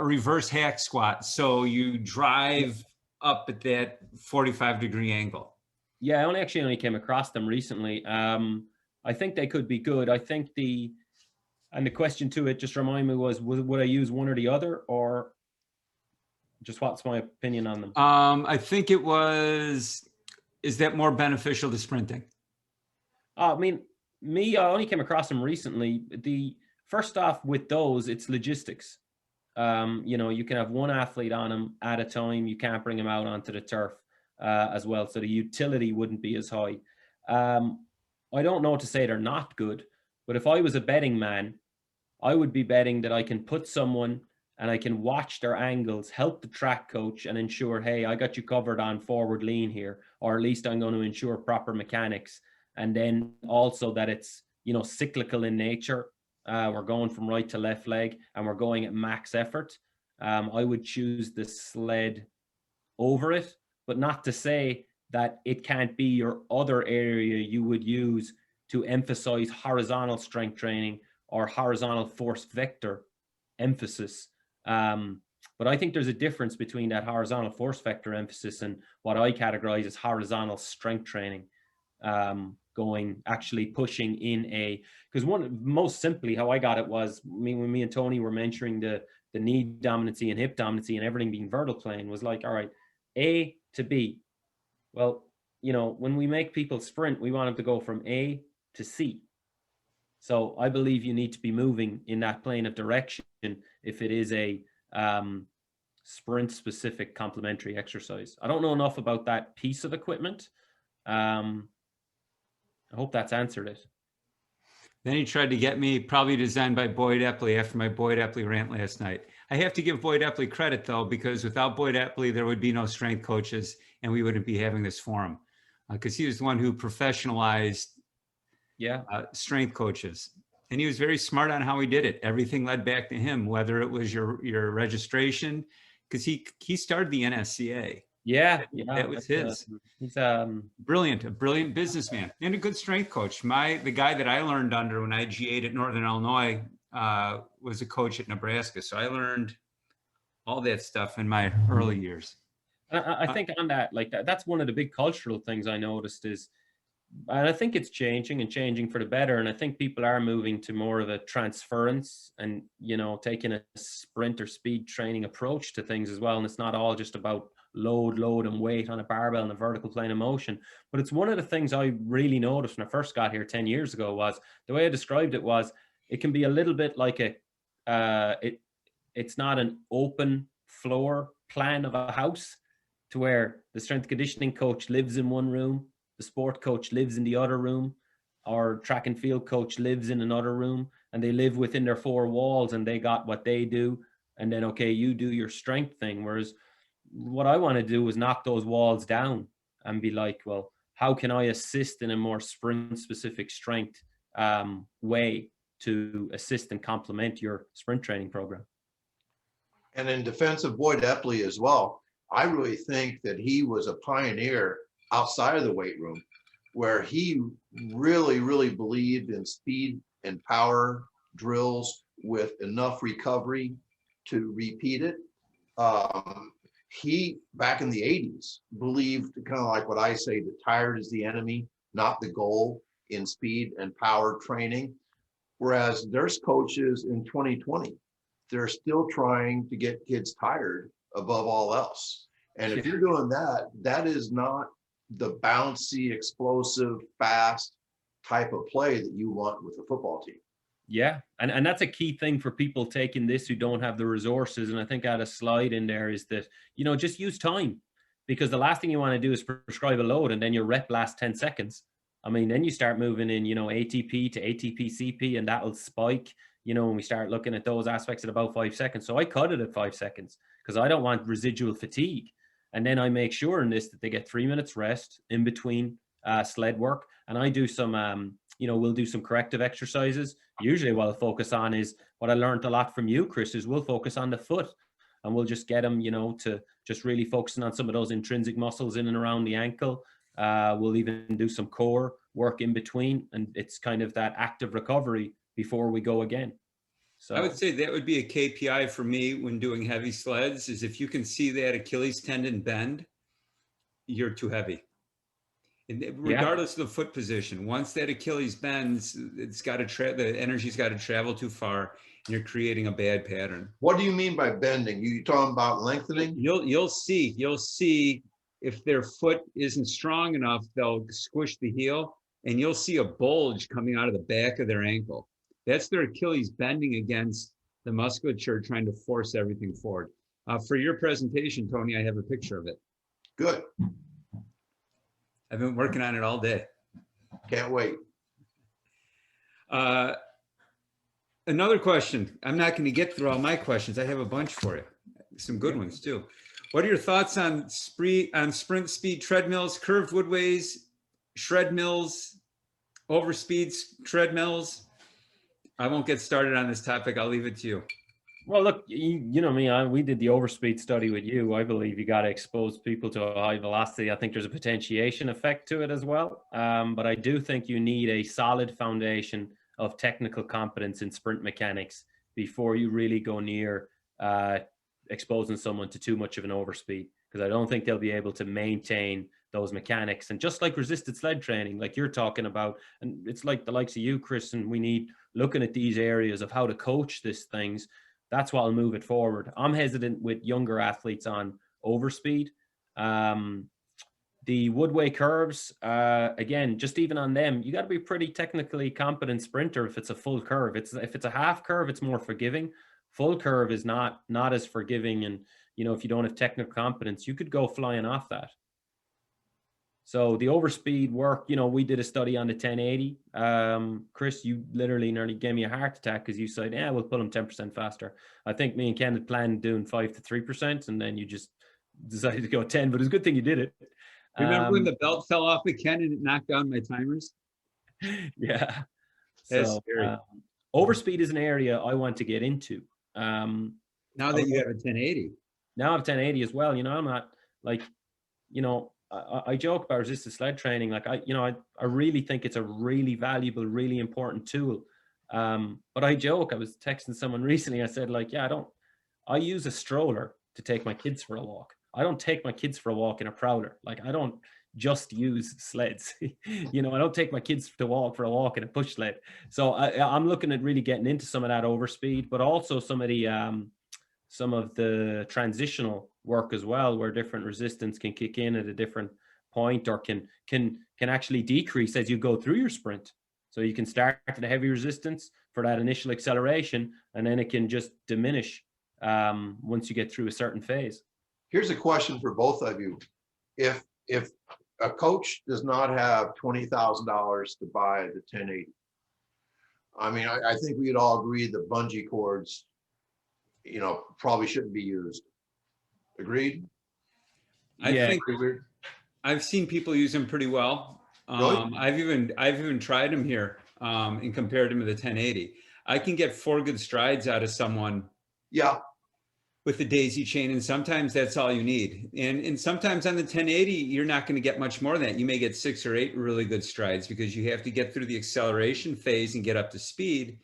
reverse hack squat. So you drive up at that 45-degree angle. Yeah, I only came across them recently. I think they could be good. I think the question to it, just remind me, was would I use one or the other, or just what's my opinion on them? I think it was, is that more beneficial to sprinting? I mean, I only came across them recently. First off, with those, it's logistics. You know, you can have one athlete on them at a time. You can't bring them out onto the turf as well. So the utility wouldn't be as high. I don't know to say they're not good, but if I was a betting man, I would be betting that I can put someone and I can watch their angles, help the track coach, and ensure, hey, I got you covered on forward lean here, or at least I'm going to ensure proper mechanics. And then also that it's, you know, cyclical in nature. We're going from right to left leg and we're going at max effort. I would choose the sled over it, but not to say that it can't be your other area you would use to emphasize horizontal strength training or horizontal force vector emphasis. But I think there's a difference between that horizontal force vector emphasis and what I categorize as horizontal strength training. Actually pushing in because most simply how I got it was, when me and Tony were mentioning the knee dominancy and hip dominancy and everything being vertical plane, was like, all right, A to B. Well, you know, when we make people sprint, we want them to go from A to C. So I believe you need to be moving in that plane of direction if it is a sprint specific complementary exercise. I don't know enough about that piece of equipment. I hope that's answered it. Then he tried to get me, probably designed by Boyd Epley after my Boyd Epley rant last night. I have to give Boyd Epley credit though, because without Boyd Epley, there would be no strength coaches and we wouldn't be having this forum, because he was the one who professionalized strength coaches. And he was very smart on how he did it. Everything led back to him, whether it was your registration, because he started the NSCA. Yeah, That was his. He's a brilliant businessman and a good strength coach. The guy that I learned under when I GA'd at Northern Illinois was a coach at Nebraska. So I learned all that stuff in my early years. I think on that, that's one of the big cultural things I noticed is, and I think it's changing for the better. And I think people are moving to more of a transference and, taking a sprint or speed training approach to things as well. And it's not all just about load and weight on a barbell in a vertical plane of motion. But it's one of the things I really noticed when I first got here 10 years ago was the way I described it was it can be a little bit like it's not an open floor plan of a house to where the strength conditioning coach lives in one room, the sport coach lives in the other room, or track and field coach lives in another room, and they live within their four walls and they got what they do. And then, okay, you do your strength thing. Whereas what I want to do is knock those walls down and be like, well, how can I assist in a more sprint specific strength way to assist and complement your sprint training program? And in defense of Boyd Epley as well, I really think that he was a pioneer outside of the weight room, where he really believed in speed and power drills with enough recovery to repeat it. He, back in the 80s, believed kind of like what I say, that tired is the enemy, not the goal in speed and power training. Whereas there's coaches in 2020, they're still trying to get kids tired above all else. And if you're doing that, that is not the bouncy, explosive, fast type of play that you want with a football team. Yeah, and that's a key thing for people taking this who don't have the resources. And I think I had a slide in there is that, just use time, because the last thing you want to do is prescribe a load and then your rep lasts 10 seconds. I mean, then you start moving in, ATP to ATP CP, and that'll spike, when we start looking at those aspects at about 5 seconds. So I cut it at 5 seconds because I don't want residual fatigue. And then I make sure in this that they get 3 minutes rest in between sled work. And I do some, we'll do some corrective exercises. Usually what I'll focus on is what I learned a lot from you, Chris, is we'll focus on the foot, and we'll just get them, to just really focusing on some of those intrinsic muscles in and around the ankle. We'll even do some core work in between, and it's kind of that active recovery before we go again. So I would say that would be a KPI for me when doing heavy sleds, is if you can see that Achilles tendon bend, you're too heavy. And regardless of the foot position, once that Achilles bends, it's got to the energy's got to travel too far, and you're creating a bad pattern. What do you mean by bending? You talking about lengthening? You'll see if their foot isn't strong enough, they'll squish the heel, and you'll see a bulge coming out of the back of their ankle. That's their Achilles bending against the musculature, trying to force everything forward. For your presentation, Tony, I have a picture of it. Good. I've been working on it all day. Can't wait. Another question. I'm not going to get through all my questions. I have a bunch for you. Some good ones too. What are your thoughts on sprint speed treadmills, curved woodways, shred mills, overspeed treadmills? I won't get started on this topic. I'll leave it to you. Well, look, you know me, we did the Overspeed study with you. I believe you got to expose people to a high velocity. I think there's a potentiation effect to it as well. But I do think you need a solid foundation of technical competence in sprint mechanics before you really go near exposing someone to too much of an overspeed, because I don't think they'll be able to maintain those mechanics. And just like resisted sled training, like you're talking about, and it's like the likes of you, Chris, and we need looking at these areas of how to coach these things. That's what will move it forward. I'm hesitant with younger athletes on overspeed. The woodway curves, again, just even on them, you got to be pretty technically competent sprinter if it's a full curve. If it's a half curve, it's more forgiving. Full curve is not as forgiving. And, if you don't have technical competence, you could go flying off that. So the overspeed work, you know, we did a study on the 1080. Chris, you literally nearly gave me a heart attack because you said, yeah, we'll put them 10% faster. I think me and Ken had planned doing 5 to 3%, and then you just decided to go 10, but it's a good thing you did it. Remember when the belt fell off of Ken and it knocked down my timers? Yeah. That's So scary. overspeed is an area I want to get into. Now that you have a 1080. Now I have 1080 as well. You know, I'm not like, you know, I joke about resisted sled training. Like I really think it's a really valuable, really important tool. But I joke, I was texting someone recently. I said like, yeah, I use a stroller to take my kids for a walk. I don't take my kids for a walk in a prowler. Like I don't just use sleds. You know, I don't take my kids to walk for a walk in a push sled. So I'm looking at really getting into some of that overspeed, but also some of the transitional work as well, where different resistance can kick in at a different point, or can actually decrease as you go through your sprint. So you can start at a heavy resistance for that initial acceleration, and then it can just diminish once you get through a certain phase. Here's a question for both of you. If a coach does not have $20,000 to buy the 1080, I mean, I think we'd all agree the bungee cords, you know, probably shouldn't be used. Agreed? I Yeah. think I've seen people use them pretty well. Really? I've even tried them here and compared them to the 1080. I can get 4 good strides out of someone Yeah. with the daisy chain, and sometimes that's all you need. And sometimes on the 1080, you're not going to get much more than that. You may get 6 or 8 really good strides because you have to get through the acceleration phase and get up to speed.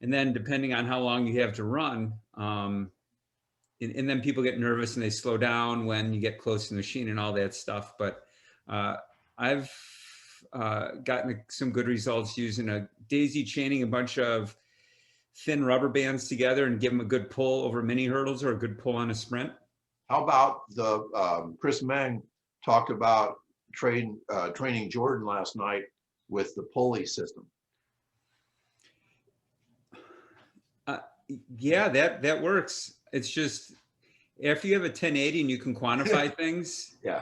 And then depending on how long you have to run, and then people get nervous and they slow down when you get close to the machine and all that stuff. But I've gotten some good results using a daisy chaining a bunch of thin rubber bands together and give them a good pull over mini hurdles or a good pull on a sprint. How about Chris Mang talked about training Jordan last night with the pulley system. Yeah, that works. It's just after you have a 1080 and you can quantify things. Yeah,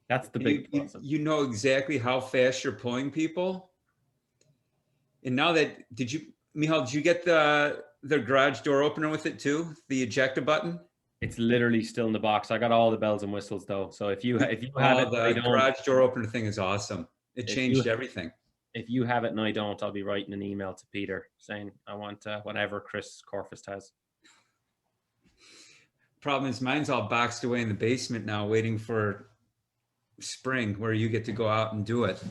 that's the big plus. You know exactly how fast you're pulling people. And now that, Michal, did you get the garage door opener with it too? The ejector button? It's literally still in the box. I got all the bells and whistles though. So if you have it, the garage door opener thing is awesome. It changed everything. If you have it and I don't, I'll be writing an email to Peter saying I want whatever Chris Corfist has. Problem is mine's all boxed away in the basement now, waiting for spring where you get to go out and do it.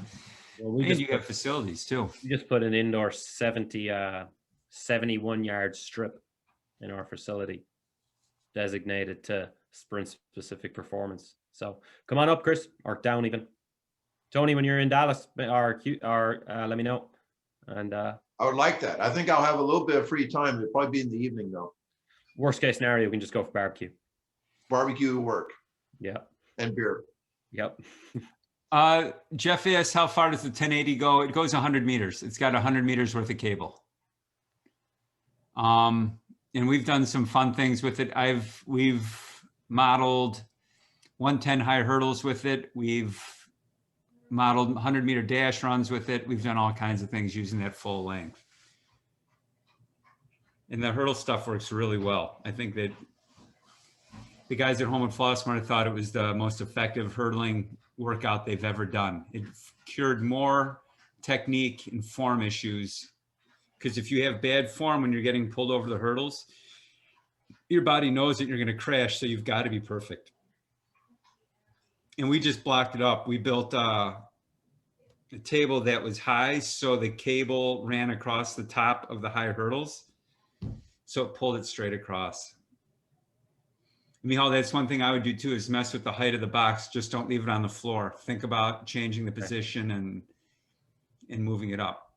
Well, and you have facilities too. We just put an indoor 71 yard strip in our facility designated to sprint specific performance. So come on up, Chris, or down even. Tony, when you're in Dallas, or let me know. And I would like that. I think I'll have a little bit of free time. It'll probably be in the evening though. Worst case scenario, we can just go for barbecue. Barbecue work. Yeah. And beer. Yep. Jeff asked, how far does the 1080 go? It goes 100 meters. It's got 100 meters worth of cable. And we've done some fun things with it. We've modeled 110 high hurdles with it. We've modeled 100-meter dash runs with it. We've done all kinds of things using that full length. And the hurdle stuff works really well. I think that the guys at home at Flossmart thought it was the most effective hurdling workout they've ever done. It cured more technique and form issues, because if you have bad form when you're getting pulled over the hurdles, your body knows that you're going to crash, so you've got to be perfect. And we just blocked it up. We built a table that was high, so the cable ran across the top of the high hurdles, so it pulled it straight across. Michal, that's one thing I would do too, is mess with the height of the box. Just don't leave it on the floor. Think about changing the position and moving it up.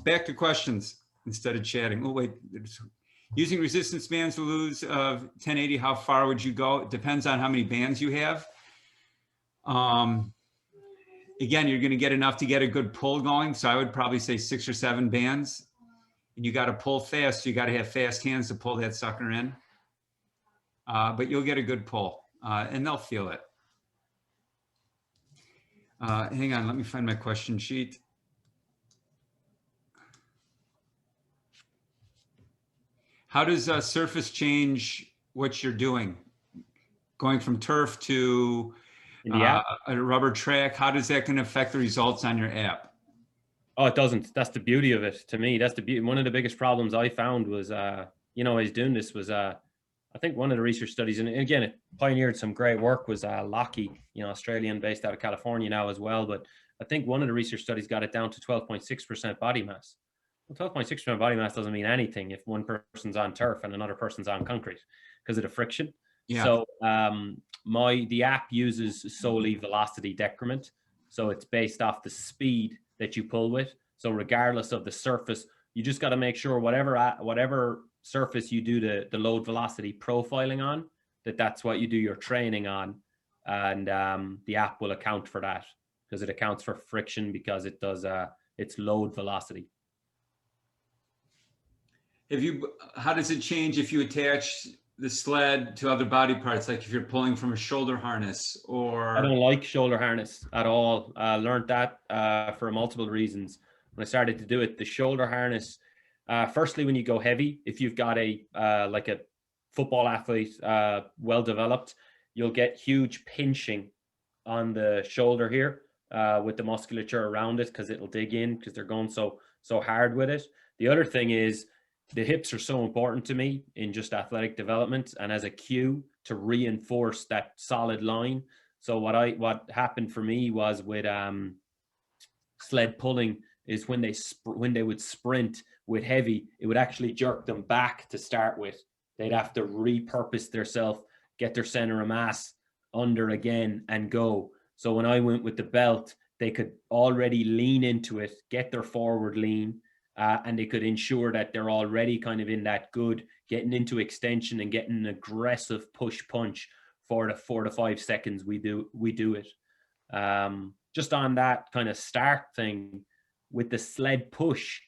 Back to questions instead of chatting. Oh, wait. Using resistance bands to lose 1080, how far would you go? It depends on how many bands you have. Again, you're going to get enough to get a good pull going. So I would probably say 6 or 7 bands. And you got to pull fast. So you got to have fast hands to pull that sucker in. But you'll get a good pull and they'll feel it. Hang on, let me find my question sheet. How does surface change what you're doing? Going from turf to In the app? a rubber track, how does that going to affect the results on your app? Oh, it doesn't. That's the beauty of it. To me, that's the beauty. One of the biggest problems I found was, you know, I was doing this was, I think one of the research studies, and again, it pioneered some great work, was Lockheed, you know, Australian based out of California now as well. But I think one of the research studies got it down to 12.6% body mass. Well, 12.6% body mass doesn't mean anything if one person's on turf and another person's on concrete because of the friction. Yeah. So the app uses solely velocity decrement. So it's based off the speed that you pull with. So regardless of the surface, you just got to make sure whatever surface you do the load velocity profiling on, that's what you do your training on, and the app will account for that because it accounts for friction because it does its load velocity. How does it change if you attach the sled to other body parts, like if you're pulling from a shoulder harness or? I don't like shoulder harness at all. Learned that for multiple reasons. When I started to do it, the shoulder harness, firstly, when you go heavy, if you've got like a football athlete, well developed, you'll get huge pinching on the shoulder here with the musculature around it because it'll dig in because they're going so hard with it. The other thing is the hips are so important to me in just athletic development and as a cue to reinforce that solid line. So what happened for me was with sled pulling is when they would sprint with heavy, it would actually jerk them back to start with. They'd have to repurpose themselves, get their center of mass under again and go. So when I went with the belt, they could already lean into it, get their forward lean, and they could ensure that they're already kind of in that good, getting into extension and getting an aggressive push punch for the 4 to 5 seconds we do it. Just on that kind of start thing with the sled push,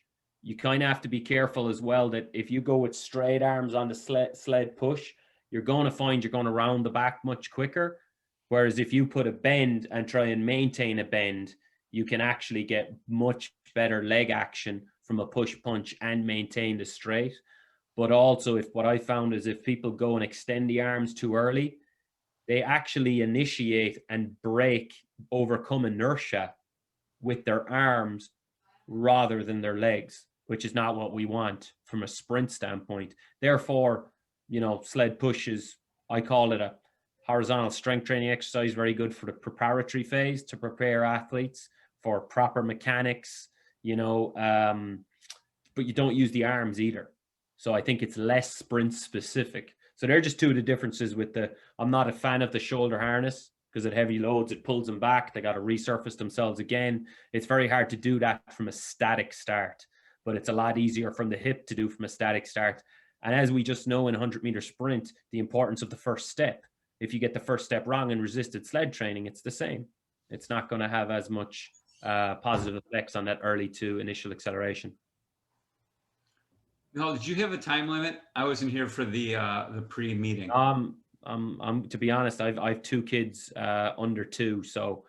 you kind of have to be careful as well that if you go with straight arms on the sled push, you're going to find you're going to round the back much quicker. Whereas if you put a bend and try and maintain a bend, you can actually get much better leg action from a push punch and maintain the straight. But also, what I found is if people go and extend the arms too early, they actually initiate and overcome inertia with their arms rather than their legs, which is not what we want from a sprint standpoint. Therefore, you know, sled pushes, I call it a horizontal strength training exercise, very good for the preparatory phase to prepare athletes for proper mechanics, you know, but you don't use the arms either. So I think it's less sprint specific. So they're just two of the differences with I'm not a fan of the shoulder harness because at heavy loads, it pulls them back. They got to resurface themselves again. It's very hard to do that from a static start, but it's a lot easier from the hip to do from a static start. And as we just know in 100-meter sprint, the importance of the first step. If you get the first step wrong in resisted sled training, it's the same. It's not going to have as much positive effects on that early to initial acceleration. No, did you have a time limit? I wasn't here for the pre-meeting. To be honest, I've 2 kids under 2, so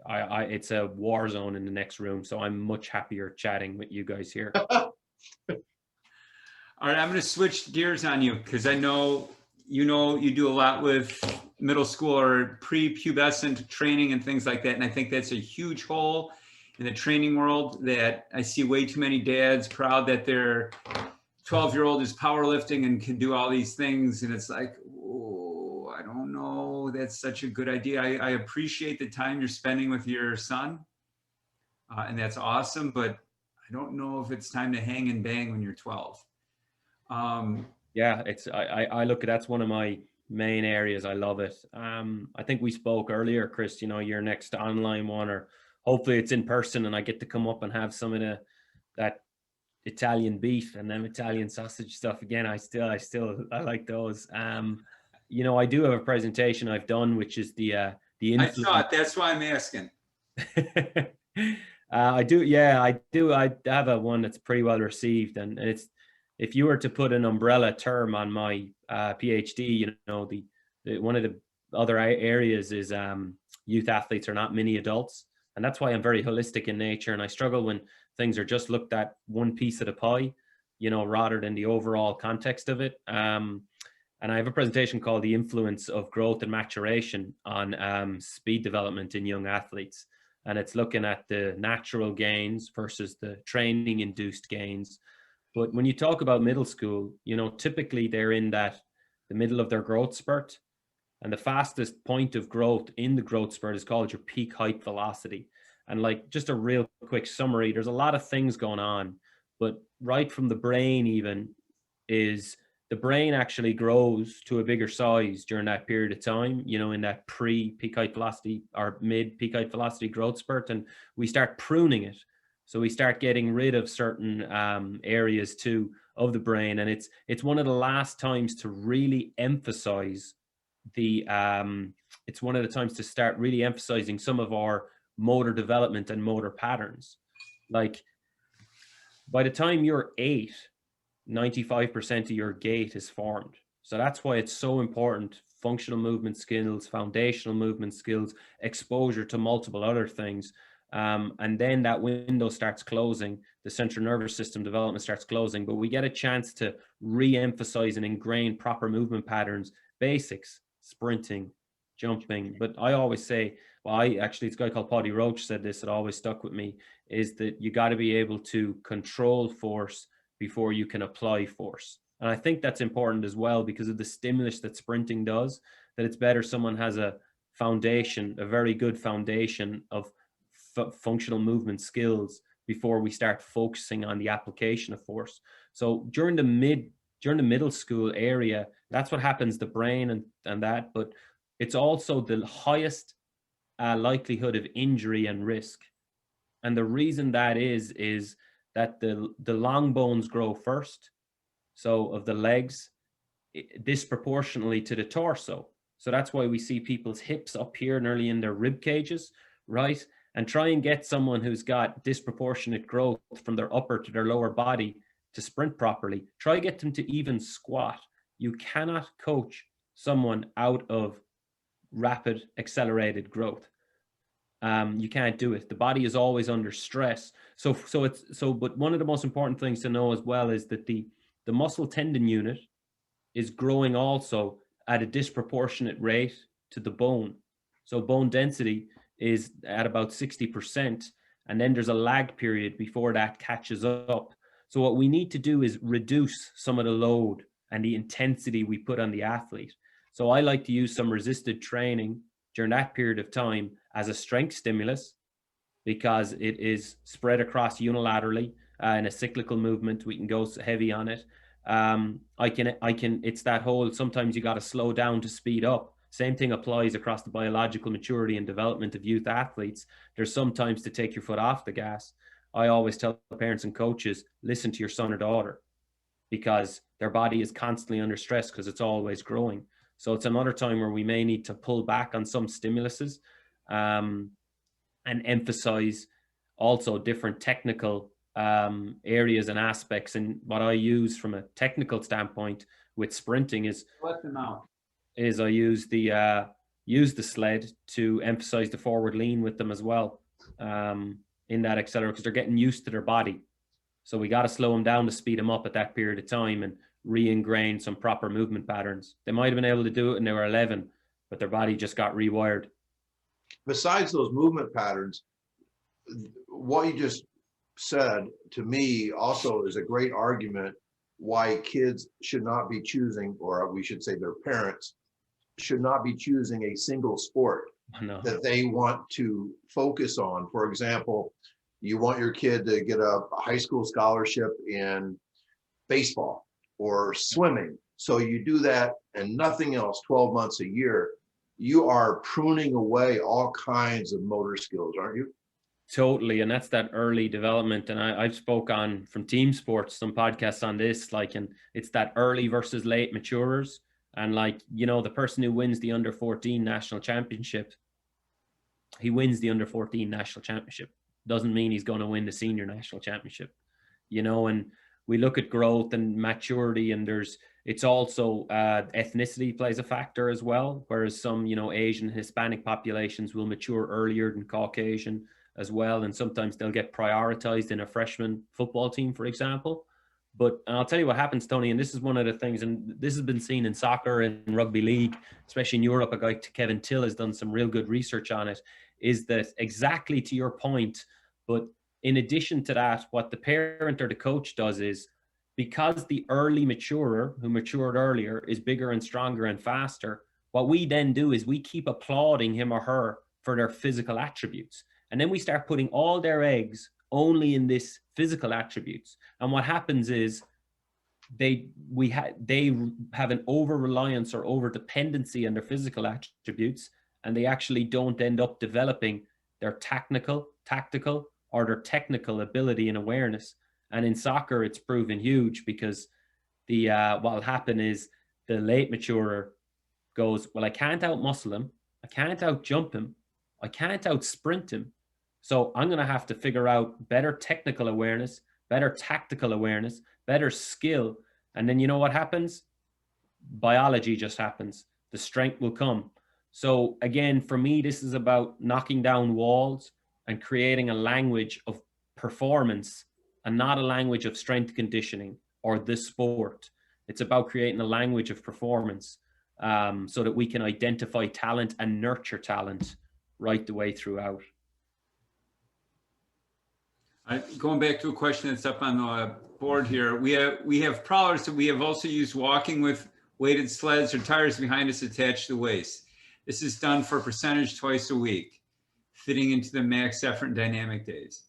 it's a war zone in the next room. So I'm much happier chatting with you guys here. All right, I'm going to switch gears on you because I know you do a lot with middle school or pre-pubescent training and things like that, and I think that's a huge hole in the training world that I see way too many dads proud that their 12-year-old is powerlifting and can do all these things, and it's like, oh, I don't know, that's such a good idea. I appreciate the time you're spending with your son, and that's awesome, but I don't know if it's time to hang and bang when you're 12. Yeah, I look at that's one of my main areas. I love it. I think we spoke earlier, Chris, you know, your next online one, or hopefully it's in person and I get to come up and have some of that Italian beef and then Italian sausage stuff again. I like those. You know, I do have a presentation I've done, which is the I saw it. That's why I'm asking. I do. Yeah, I do. I have a one that's pretty well received, and it's, if you were to put an umbrella term on my PhD, you know, the one of the other areas is youth athletes are not mini adults. And that's why I'm very holistic in nature. And I struggle when things are just looked at one piece of the pie, you know, rather than the overall context of it. And I have a presentation called The Influence of Growth and Maturation on speed development in young athletes. And it's looking at the natural gains versus the training induced gains. But when you talk about middle school, you know, typically they're in that the middle of their growth spurt. And the fastest point of growth in the growth spurt is called your peak height velocity. And like just a real quick summary, there's a lot of things going on, but right from the brain even is the brain actually grows to a bigger size during that period of time, you know, in that pre-peak height velocity or mid-peak height velocity growth spurt, and we start pruning it. So we start getting rid of certain areas too of the brain, and it's one of the last times to really emphasize the it's one of the times to start really emphasizing some of our motor development and motor patterns. Like by the time you're 8, 95% of your gait is formed. So that's why it's so important. Functional movement skills, foundational movement skills, exposure to multiple other things. And then that window starts closing, the central nervous system development starts closing, but we get a chance to re-emphasize and ingrain proper movement patterns, basics, sprinting, jumping. But I always say, well, it's a guy called Paddy Roach said this, that always stuck with me, is that you got to be able to control force before you can apply force. And I think that's important as well because of the stimulus that sprinting does, that it's better someone has a foundation, a very good foundation of functional movement skills before we start focusing on the application of force. So during the middle school area, that's what happens, the brain and that, but it's also the highest likelihood of injury and risk. And the reason that is that the long bones grow first, so of the legs, disproportionately to the torso. So that's why we see people's hips up here nearly in their rib cages, right? And try and get someone who's got disproportionate growth from their upper to their lower body to sprint properly. Try get them to even squat. You cannot coach someone out of rapid accelerated growth. You can't do it. The body is always under stress. But one of the most important things to know as well is that the muscle tendon unit is growing also at a disproportionate rate to the bone. So bone density is at about 60%. And then there's a lag period before that catches up. So what we need to do is reduce some of the load and the intensity we put on the athlete. So I like to use some resisted training during that period of time as a strength stimulus, because it is spread across unilaterally in a cyclical movement. We can go heavy on it. It's that whole, sometimes you got to slow down to speed up. Same thing applies across the biological maturity and development of youth athletes. There's sometimes to take your foot off the gas. I always tell parents and coaches, listen to your son or daughter, because their body is constantly under stress because it's always growing. So it's another time where we may need to pull back on some stimuluses and emphasize also different technical areas and aspects. And what I use from a technical standpoint with sprinting is I use the sled to emphasize the forward lean with them as well in that accelerator, because they're getting used to their body. So we got to slow them down to speed them up at that period of time and re-ingrain some proper movement patterns. They might have been able to do it when they were 11, but their body just got rewired. Besides those movement patterns, what you just said to me also is a great argument why kids should not be choosing, or we should say their parents should not be choosing a single sport that they want to focus on. For example, you want your kid to get a high school scholarship in baseball or swimming. So you do that and nothing else 12 months a year. You are pruning away all kinds of motor skills, aren't you? Totally. And that's that early development. And I've spoke on from team sports, some podcasts on this, like, and it's that early versus late maturers. And like, you know, the person who wins the under 14 national championship, he wins the under 14 national championship. Doesn't mean he's going to win the senior national championship, you know. And we look at growth and maturity, and it's also ethnicity plays a factor as well. Whereas some, you know, Asian, Hispanic populations will mature earlier than Caucasian. as well. And sometimes they'll get prioritized in a freshman football team, for example. But I'll tell you what happens, Tony, and this is one of the things, and this has been seen in soccer and rugby league, especially in Europe. A guy, Kevin Till, has done some real good research on it, is that exactly to your point. But in addition to that, what the parent or the coach does is, because the early maturer who matured earlier is bigger and stronger and faster, what we then do is we keep applauding him or her for their physical attributes. And then we start putting all their eggs only in this physical attributes. And what happens is they have an over reliance or over dependency on their physical attributes, and they actually don't end up developing their tactical, or their technical ability and awareness. And in soccer, it's proven huge, because the what'll happen is the late maturer goes, well, I can't out-muscle him, I can't out-jump him, I can't out-sprint him. So I'm going to have to figure out better technical awareness, better tactical awareness, better skill. And then you know what happens? Biology just happens. The strength will come. So again, for me, this is about knocking down walls and creating a language of performance, and not a language of strength conditioning or this sport. It's about creating a language of performance, so that we can identify talent and nurture talent right the way throughout. Going back to a question that's up on the board here, we have prowlers that we have also used walking with weighted sleds or tires behind us attached to the waist. This is done for a percentage twice a week, fitting into the max effort and dynamic days.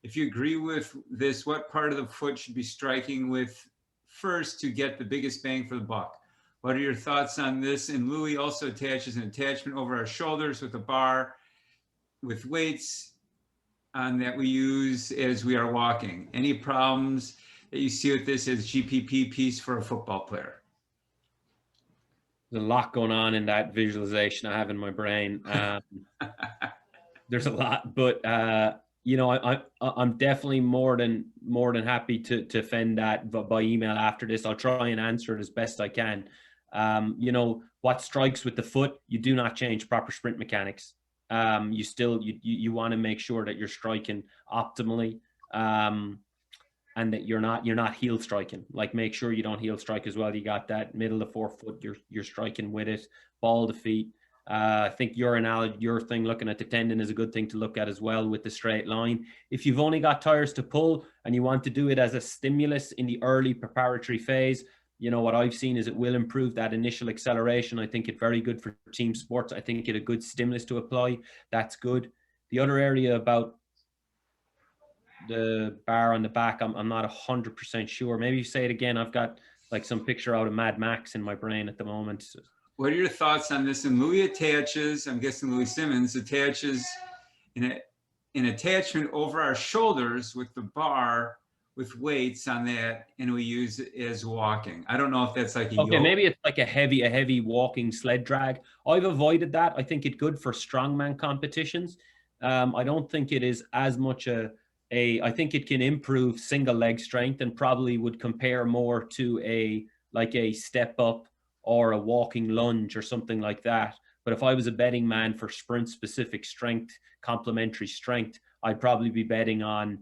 If you agree with this, what part of the foot should be striking with first to get the biggest bang for the buck? What are your thoughts on this? And Louis also attaches an attachment over our shoulders with a bar with weights on that we use as we are walking. Any problems that you see with this as GPP piece for a football player? There's a lot going on in that visualization I have in my brain. There's a lot, but you know, I'm definitely more than happy to fend that by email after this. I'll try and answer it as best I can. You know, what strikes with the foot, you do not change proper sprint mechanics. You still, you want to make sure that you're striking optimally, and that you're not heel striking. Like, make sure you don't heel strike as well. You got that middle of forefoot, you're striking with it, ball to feet. I think your analogy, your thing, looking at the tendon is a good thing to look at as well with the straight line. If you've only got tires to pull and you want to do it as a stimulus in the early preparatory phase, you know, what I've seen is it will improve that initial acceleration. I think it's very good for team sports. I think it's a good stimulus to apply. That's good. The other area about the bar on the back, I'm not 100% sure. Maybe you say it again. I've got like some picture out of Mad Max in my brain at the moment. What are your thoughts on this? And Louis attaches, I'm guessing Louis Simmons attaches an attachment over our shoulders with the bar with weights on that, and we use it as walking. I don't know if that's like a okay, maybe it's like a heavy walking sled drag. I've avoided that. I think it's good for strongman competitions. I don't think it is as much I think it can improve single leg strength and probably would compare more to a step up or a walking lunge or something like that. But if I was a betting man for sprint specific strength, complementary strength, I'd probably be betting on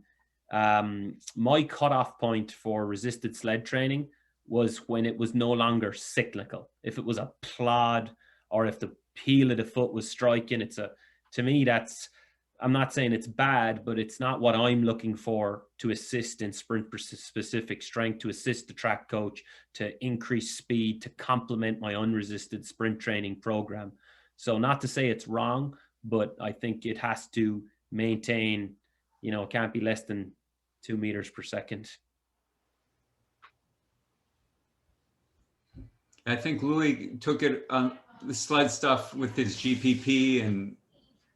my cutoff point for resisted sled training was when it was no longer cyclical. If it was a plod, or if the heel of the foot was striking, to me, I'm not saying it's bad, but it's not what I'm looking for to assist in sprint specific strength, to assist the track coach, to increase speed, to complement my unresisted sprint training program. So not to say it's wrong, but I think it has to maintain, you know, it can't be less than 2 meters per second. I think Louis took it on the sled stuff with his GPP and.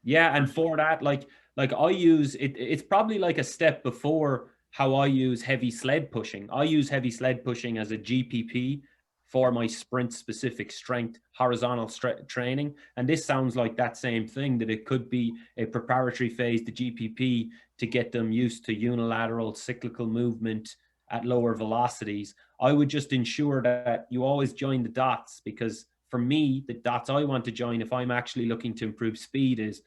Yeah, and for that, like I use it, it's probably like a step before how I use heavy sled pushing. I use heavy sled pushing as a GPP for my sprint specific strength horizontal training. And this sounds like that same thing, that it could be a preparatory phase, the GPP, to get them used to unilateral cyclical movement at lower velocities. I would just ensure that you always join the dots, because for me, the dots I want to join if I'm actually looking to improve speed is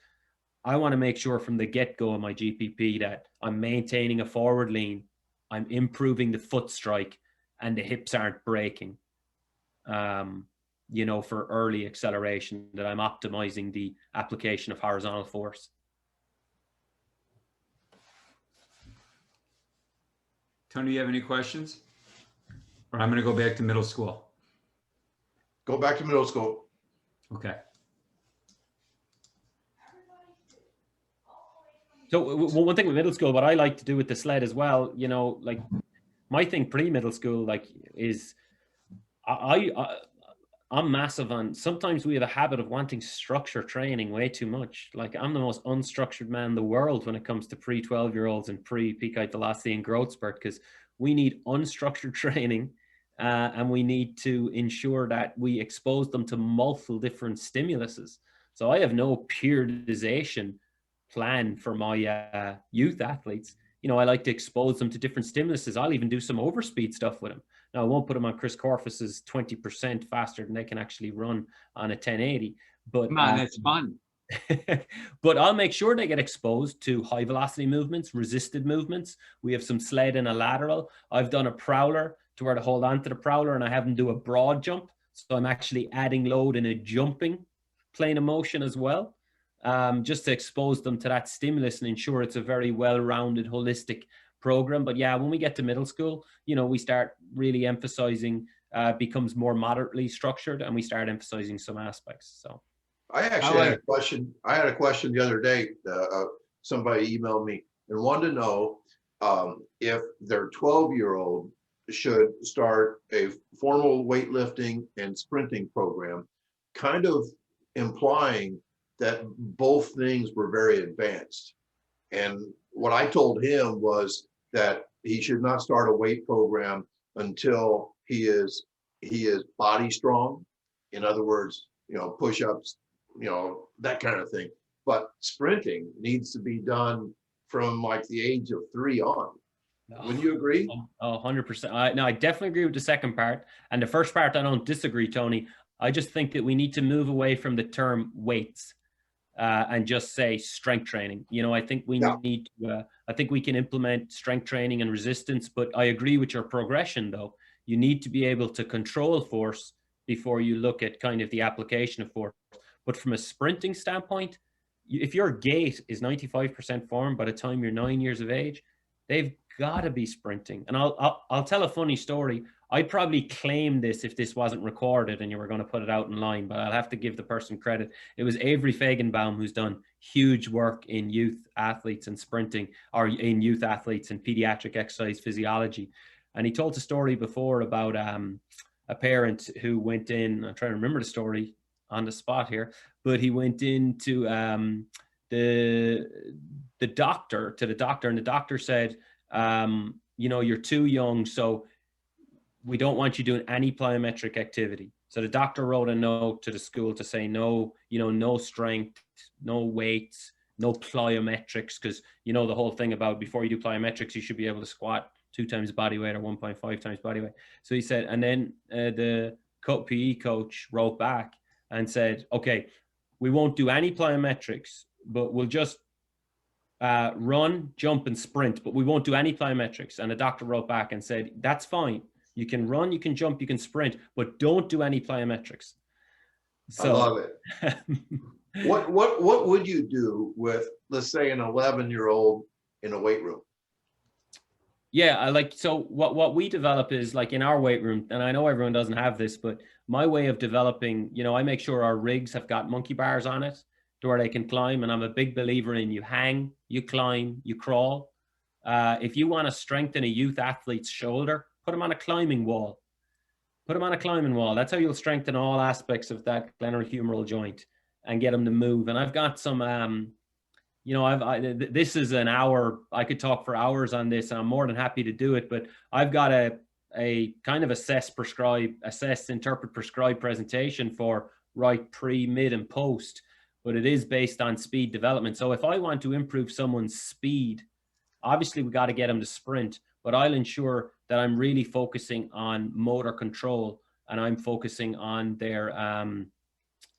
I want to make sure from the get-go of my GPP that I'm maintaining a forward lean, I'm improving the foot strike, and the hips aren't breaking. You know, for early acceleration, that I'm optimizing the application of horizontal force. Tony, do you have any questions? Or I'm going to go back to middle school. Go back to middle school. Okay. So one thing with middle school, what I like to do with the sled as well, you know, like my thing pre-middle school, like is I'm massive on, sometimes we have a habit of wanting structure training way too much. Like I'm the most unstructured man in the world when it comes to pre-12-year-olds and pre-peak height velocity and growth spurt, because we need unstructured training and we need to ensure that we expose them to multiple different stimuluses. So I have no periodization plan for my youth athletes. You know, I like to expose them to different stimuluses. I'll even do some overspeed stuff with them. Now, I won't put them on Chris Corfus's 20% faster than they can actually run on a 1080. But Come on, it's fun. but I'll make sure they get exposed to high velocity movements, resisted movements. We have some sled and a lateral. I've done a prowler to where to hold on to the prowler, and I have them do a broad jump. So I'm actually adding load in a jumping plane of motion as well, just to expose them to that stimulus and ensure it's a very well-rounded, holistic program. But yeah, when we get to middle school, you know, we start really emphasizing, becomes more moderately structured, and we start emphasizing some aspects. So I actually had a question. I had a question the other day. Somebody emailed me and wanted to know if their 12-year-old should start a formal weightlifting and sprinting program, kind of implying that both things were very advanced. And what I told him was that he should not start a weight program until he is body strong. In other words, you know, push-ups, you know, that kind of thing. But sprinting needs to be done from like the age of 3 on. Wouldn't you agree? 100%. No, I definitely agree with the second part. And the first part, I don't disagree, Tony. I just think that we need to move away from the term weights and just say strength training. You know, I think we need to, I think we can implement strength training and resistance, but I agree with your progression though. You need to be able to control force before you look at kind of the application of force. But from a sprinting standpoint, if your gait is 95% form by the time you're 9 years of age, they've got to be sprinting. And I'll tell a funny story. I'd probably claim this if this wasn't recorded and you were going to put it out in line, but I'll have to give the person credit. It was Avery Fagenbaum who's done huge work in youth athletes and sprinting, or in youth athletes and pediatric exercise physiology. And he told a story before about a parent who went in, I'm trying to remember the story on the spot here, but he went into the doctor, and the doctor said, you know, you're too young, so we don't want you doing any plyometric activity. So the doctor wrote a note to the school to say no, you know, no strength, no weights, no plyometrics, because you know the whole thing about before you do plyometrics, you should be able to squat 2 times body weight or 1.5 times body weight. So he said, and then the PE coach wrote back and said, okay, we won't do any plyometrics, but we'll just run, jump, and sprint, but we won't do any plyometrics. And the doctor wrote back and said, that's fine. You can run, you can jump, you can sprint, but don't do any plyometrics. So, I love it. What would you do with, let's say, an 11-year-old in a weight room? Yeah, I like, so what we develop is like in our weight room, and I know everyone doesn't have this, but my way of developing, you know, I make sure our rigs have got monkey bars on it to where they can climb. And I'm a big believer in you hang, you climb, you crawl. If you want to strengthen a youth athlete's shoulder, put them on a climbing wall. Put them on a climbing wall. That's how you'll strengthen all aspects of that glenohumeral joint and get them to move. And I've got some, you know, this is an hour. I could talk for hours on this, and I'm more than happy to do it. But I've got a kind of assess, interpret, prescribe presentation for right, pre, mid, and post. But it is based on speed development. So if I want to improve someone's speed, obviously we got to get them to sprint, but I'll ensure that I'm really focusing on motor control, and I'm focusing on their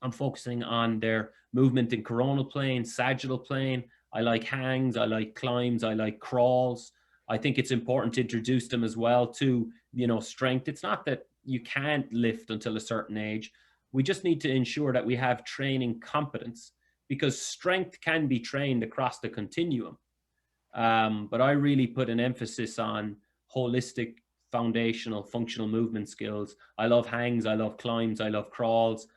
I'm focusing on their movement in coronal plane, sagittal plane. I like hangs, I like climbs, I like crawls. I think it's important to introduce them as well to, strength. It's not that you can't lift until a certain age. We just need to ensure that we have training competence, because strength can be trained across the continuum. But I really put an emphasis on holistic, foundational, functional movement skills. I love hangs, I love climbs, I love crawls,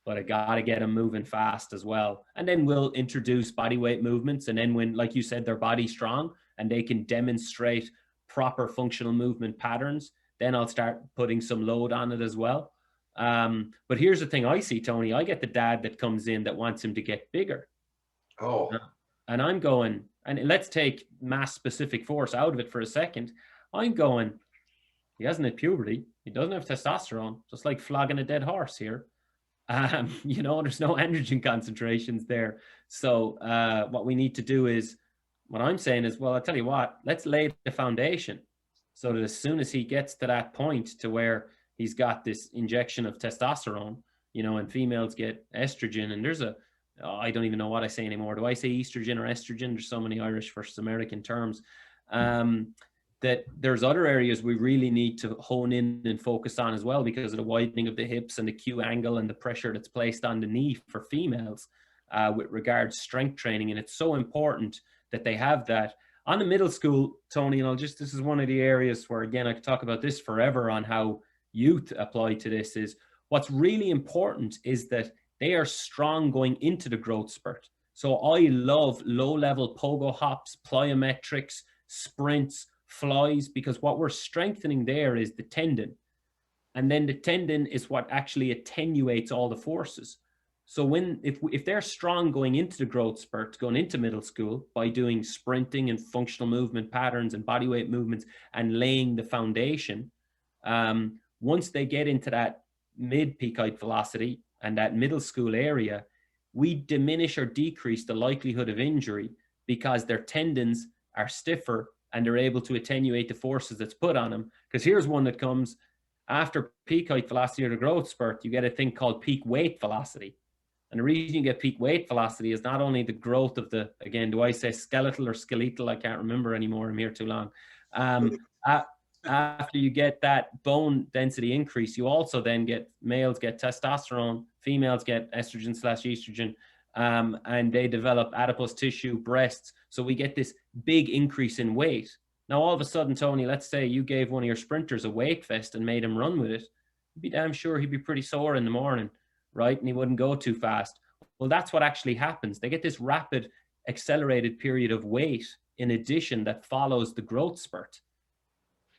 but I got to get them moving fast as well. And then we'll introduce body weight movements. And then when, like you said, their body's strong and they can demonstrate proper functional movement patterns, then I'll start putting some load on it as well. But here's the thing I see, Tony. I get the dad that comes in that wants him to get bigger. Oh. And I'm going, and let's take mass specific force out of it for a second. I'm going, he hasn't hit puberty. He doesn't have testosterone, just like flogging a dead horse here. There's no androgen concentrations there. So what we need to do is, what I'm saying is, well, I'll tell you what, let's lay the foundation so that as soon as he gets to that point to where he's got this injection of testosterone, and females get estrogen, and I don't even know what I say anymore. Do I say estrogen or estrogen? There's so many Irish versus American terms. That there's other areas we really need to hone in and focus on as well, because of the widening of the hips and the Q angle and the pressure that's placed on the knee for females with regards strength training. And it's so important that they have that. On the middle school, Tony, this is one of the areas where, again, I could talk about this forever on how youth apply to this, is what's really important is that they are strong going into the growth spurt. So I love low-level pogo hops, plyometrics, sprints, flies, because what we're strengthening there is the tendon. And then the tendon is what actually attenuates all the forces. So if they're strong going into the growth spurt, going into middle school by doing sprinting and functional movement patterns and body weight movements and laying the foundation, once they get into that mid-peak height velocity and that middle school area, we diminish or decrease the likelihood of injury because their tendons are stiffer and they're able to attenuate the forces that's put on them. Because here's one that comes after peak height velocity or the growth spurt, you get a thing called peak weight velocity. And the reason you get peak weight velocity is not only the growth of the, again, do I say skeletal or skeletal? I can't remember anymore. I'm here too long. After you get that bone density increase, you also then males get testosterone, females get estrogen/estrogen, and they develop adipose tissue, breasts. So we get this big increase in weight. Now, all of a sudden, Tony, let's say you gave one of your sprinters a weight vest and made him run with it. You'd be damn sure he'd be pretty sore in the morning, right? And he wouldn't go too fast. Well, that's what actually happens. They get this rapid, accelerated period of weight in addition that follows the growth spurt.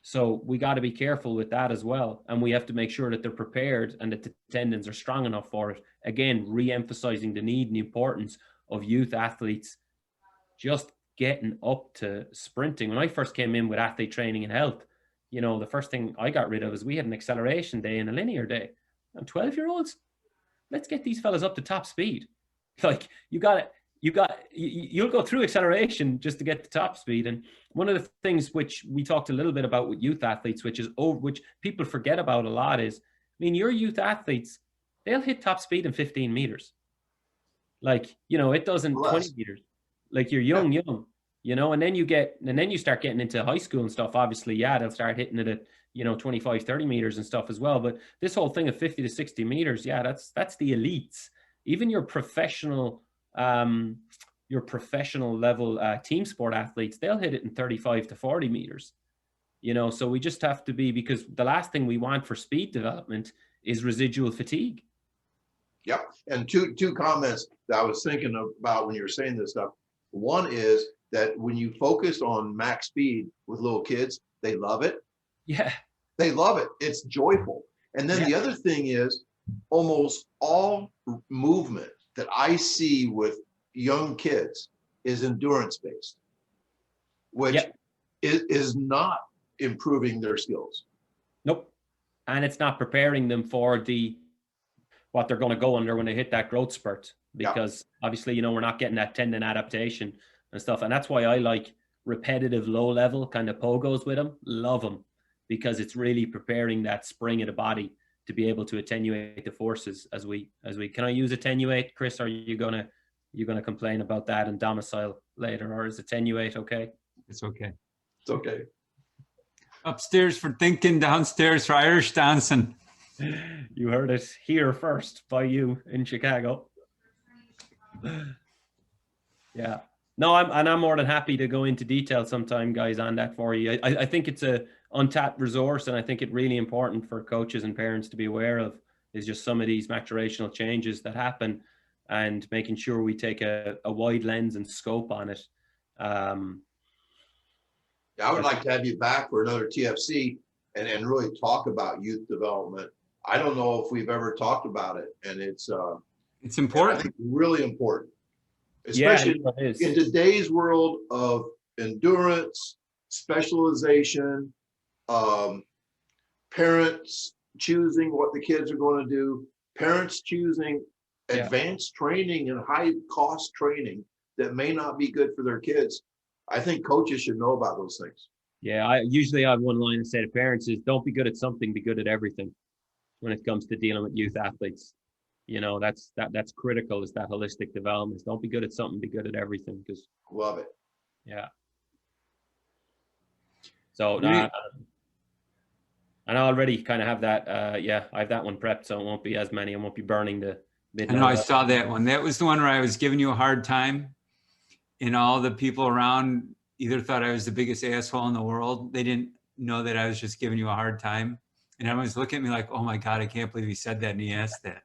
So we got to be careful with that as well. And we have to make sure that they're prepared and that the tendons are strong enough for it. Again, re-emphasizing the need and the importance of youth athletes just getting up to sprinting. When I first came in with athlete training and health, the first thing I got rid of is we had an acceleration day and a linear day. And 12-year-olds, let's get these fellas up to top speed. Like you'll go through acceleration just to get to top speed. And one of the things which we talked a little bit about with youth athletes, which people forget about a lot is, your youth athletes, they'll hit top speed in 15 meters. Like, it doesn't 20 meters. Like you're young, and then you start getting into high school and stuff. Obviously, they'll start hitting it at, 25, 30 meters and stuff as well. But this whole thing of 50 to 60 meters, that's the elites. Even your professional level team sport athletes, they'll hit it in 35 to 40 meters. So we just have to be, because the last thing we want for speed development is residual fatigue. Yep. And two comments that I was thinking about when you were saying this stuff. One is that when you focus on max speed with little kids, they love it. Yeah. They love it. It's joyful. And then the other thing is, almost all movement that I see with young kids is endurance based, which is not improving their skills. Nope. And it's not preparing them for what they're going to go under when they hit that growth spurt, because obviously, we're not getting that tendon adaptation and stuff. And that's why I like repetitive low level kind of pogos with them. Love them, because it's really preparing that spring of the body to be able to attenuate the forces as we can I use attenuate, Chris? Are you gonna complain about that and domicile later, or is attenuate okay? It's okay. It's okay. Upstairs for thinking, downstairs for Irish dancing. You heard it here first by you in Chicago. Yeah. No, I'm more than happy to go into detail sometime, guys, on that for you. I think it's a untapped resource, and I think it's really important for coaches and parents to be aware of is just some of these maturational changes that happen and making sure we take a wide lens and scope on it. Yeah, I would like to have you back for another TFC and really talk about youth development. I don't know if we've ever talked about it, and it's important. I think really important, especially in today's world of endurance, specialization, parents choosing what the kids are going to do, parents choosing advanced training and high cost training that may not be good for their kids. I think coaches should know about those things. Yeah, I usually have one line to say to parents is don't be good at something, be good at everything when it comes to dealing with youth athletes. You know, that's critical, is that holistic development. Don't be good at something, be good at everything. Because love it. Yeah. So and I already kind of have that. I have that one prepped, so it won't be as many. I won't be burning the midnight. I know, I saw that one. That was the one where I was giving you a hard time, and all the people around either thought I was the biggest asshole in the world. They didn't know that I was just giving you a hard time. And everyone's looking at me like, oh my God, I can't believe he said that and he asked that.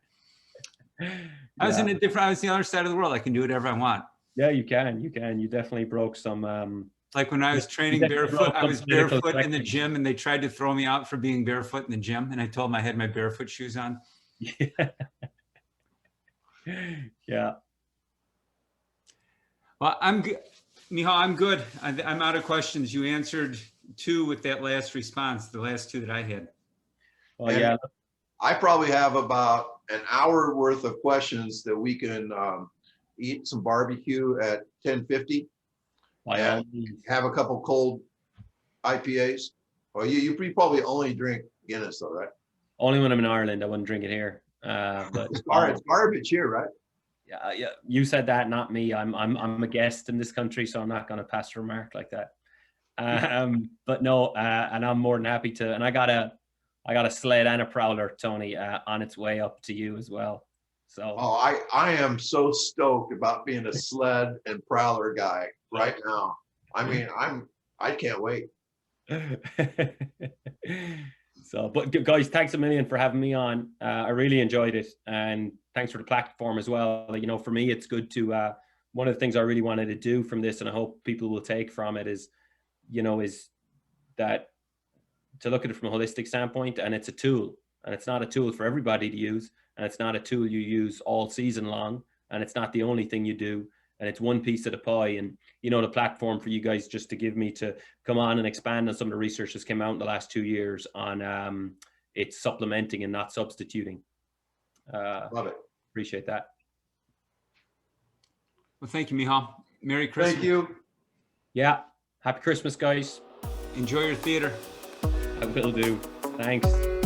I was I was the other side of the world. I can do whatever I want. Yeah, you can. You definitely broke some. Like when I was training barefoot, I was barefoot in the gym and they tried to throw me out for being barefoot in the gym. And I told them I had my barefoot shoes on. Yeah. Well, I'm good. Michal, I'm good. I'm out of questions. You answered 2 with that last response, the last 2 that I had. Well, yeah. I probably have about an hour worth of questions that we can eat some barbecue at 10:50 and have a couple cold IPAs. Well, you probably only drink Guinness though, right? Only when I'm in Ireland. I wouldn't drink it here. But it's garbage here, right? Yeah. You said that, not me. I'm a guest in this country, so I'm not going to pass a remark like that. But no, and I'm more than happy to. And I got a sled and a prowler, Tony, on its way up to you as well. So. Oh, I am so stoked about being a sled and prowler guy right now. I mean, I can't wait. So, but guys, thanks a million for having me on. I really enjoyed it, and thanks for the platform as well. You know, for me, it's good to. One of the things I really wanted to do from this, and I hope people will take from it, is that to look at it from a holistic standpoint, and it's a tool, and it's not a tool for everybody to use, and it's not a tool you use all season long, and it's not the only thing you do, and it's one piece of the pie. And the platform for you guys just to give me to come on and expand on some of the research that's came out in the last 2 years on it's supplementing and not substituting. Love it. Appreciate that. Well, thank you, Michal. Merry Christmas. Thank you. Yeah. Happy Christmas, guys. Enjoy your theater. I will do. Thanks.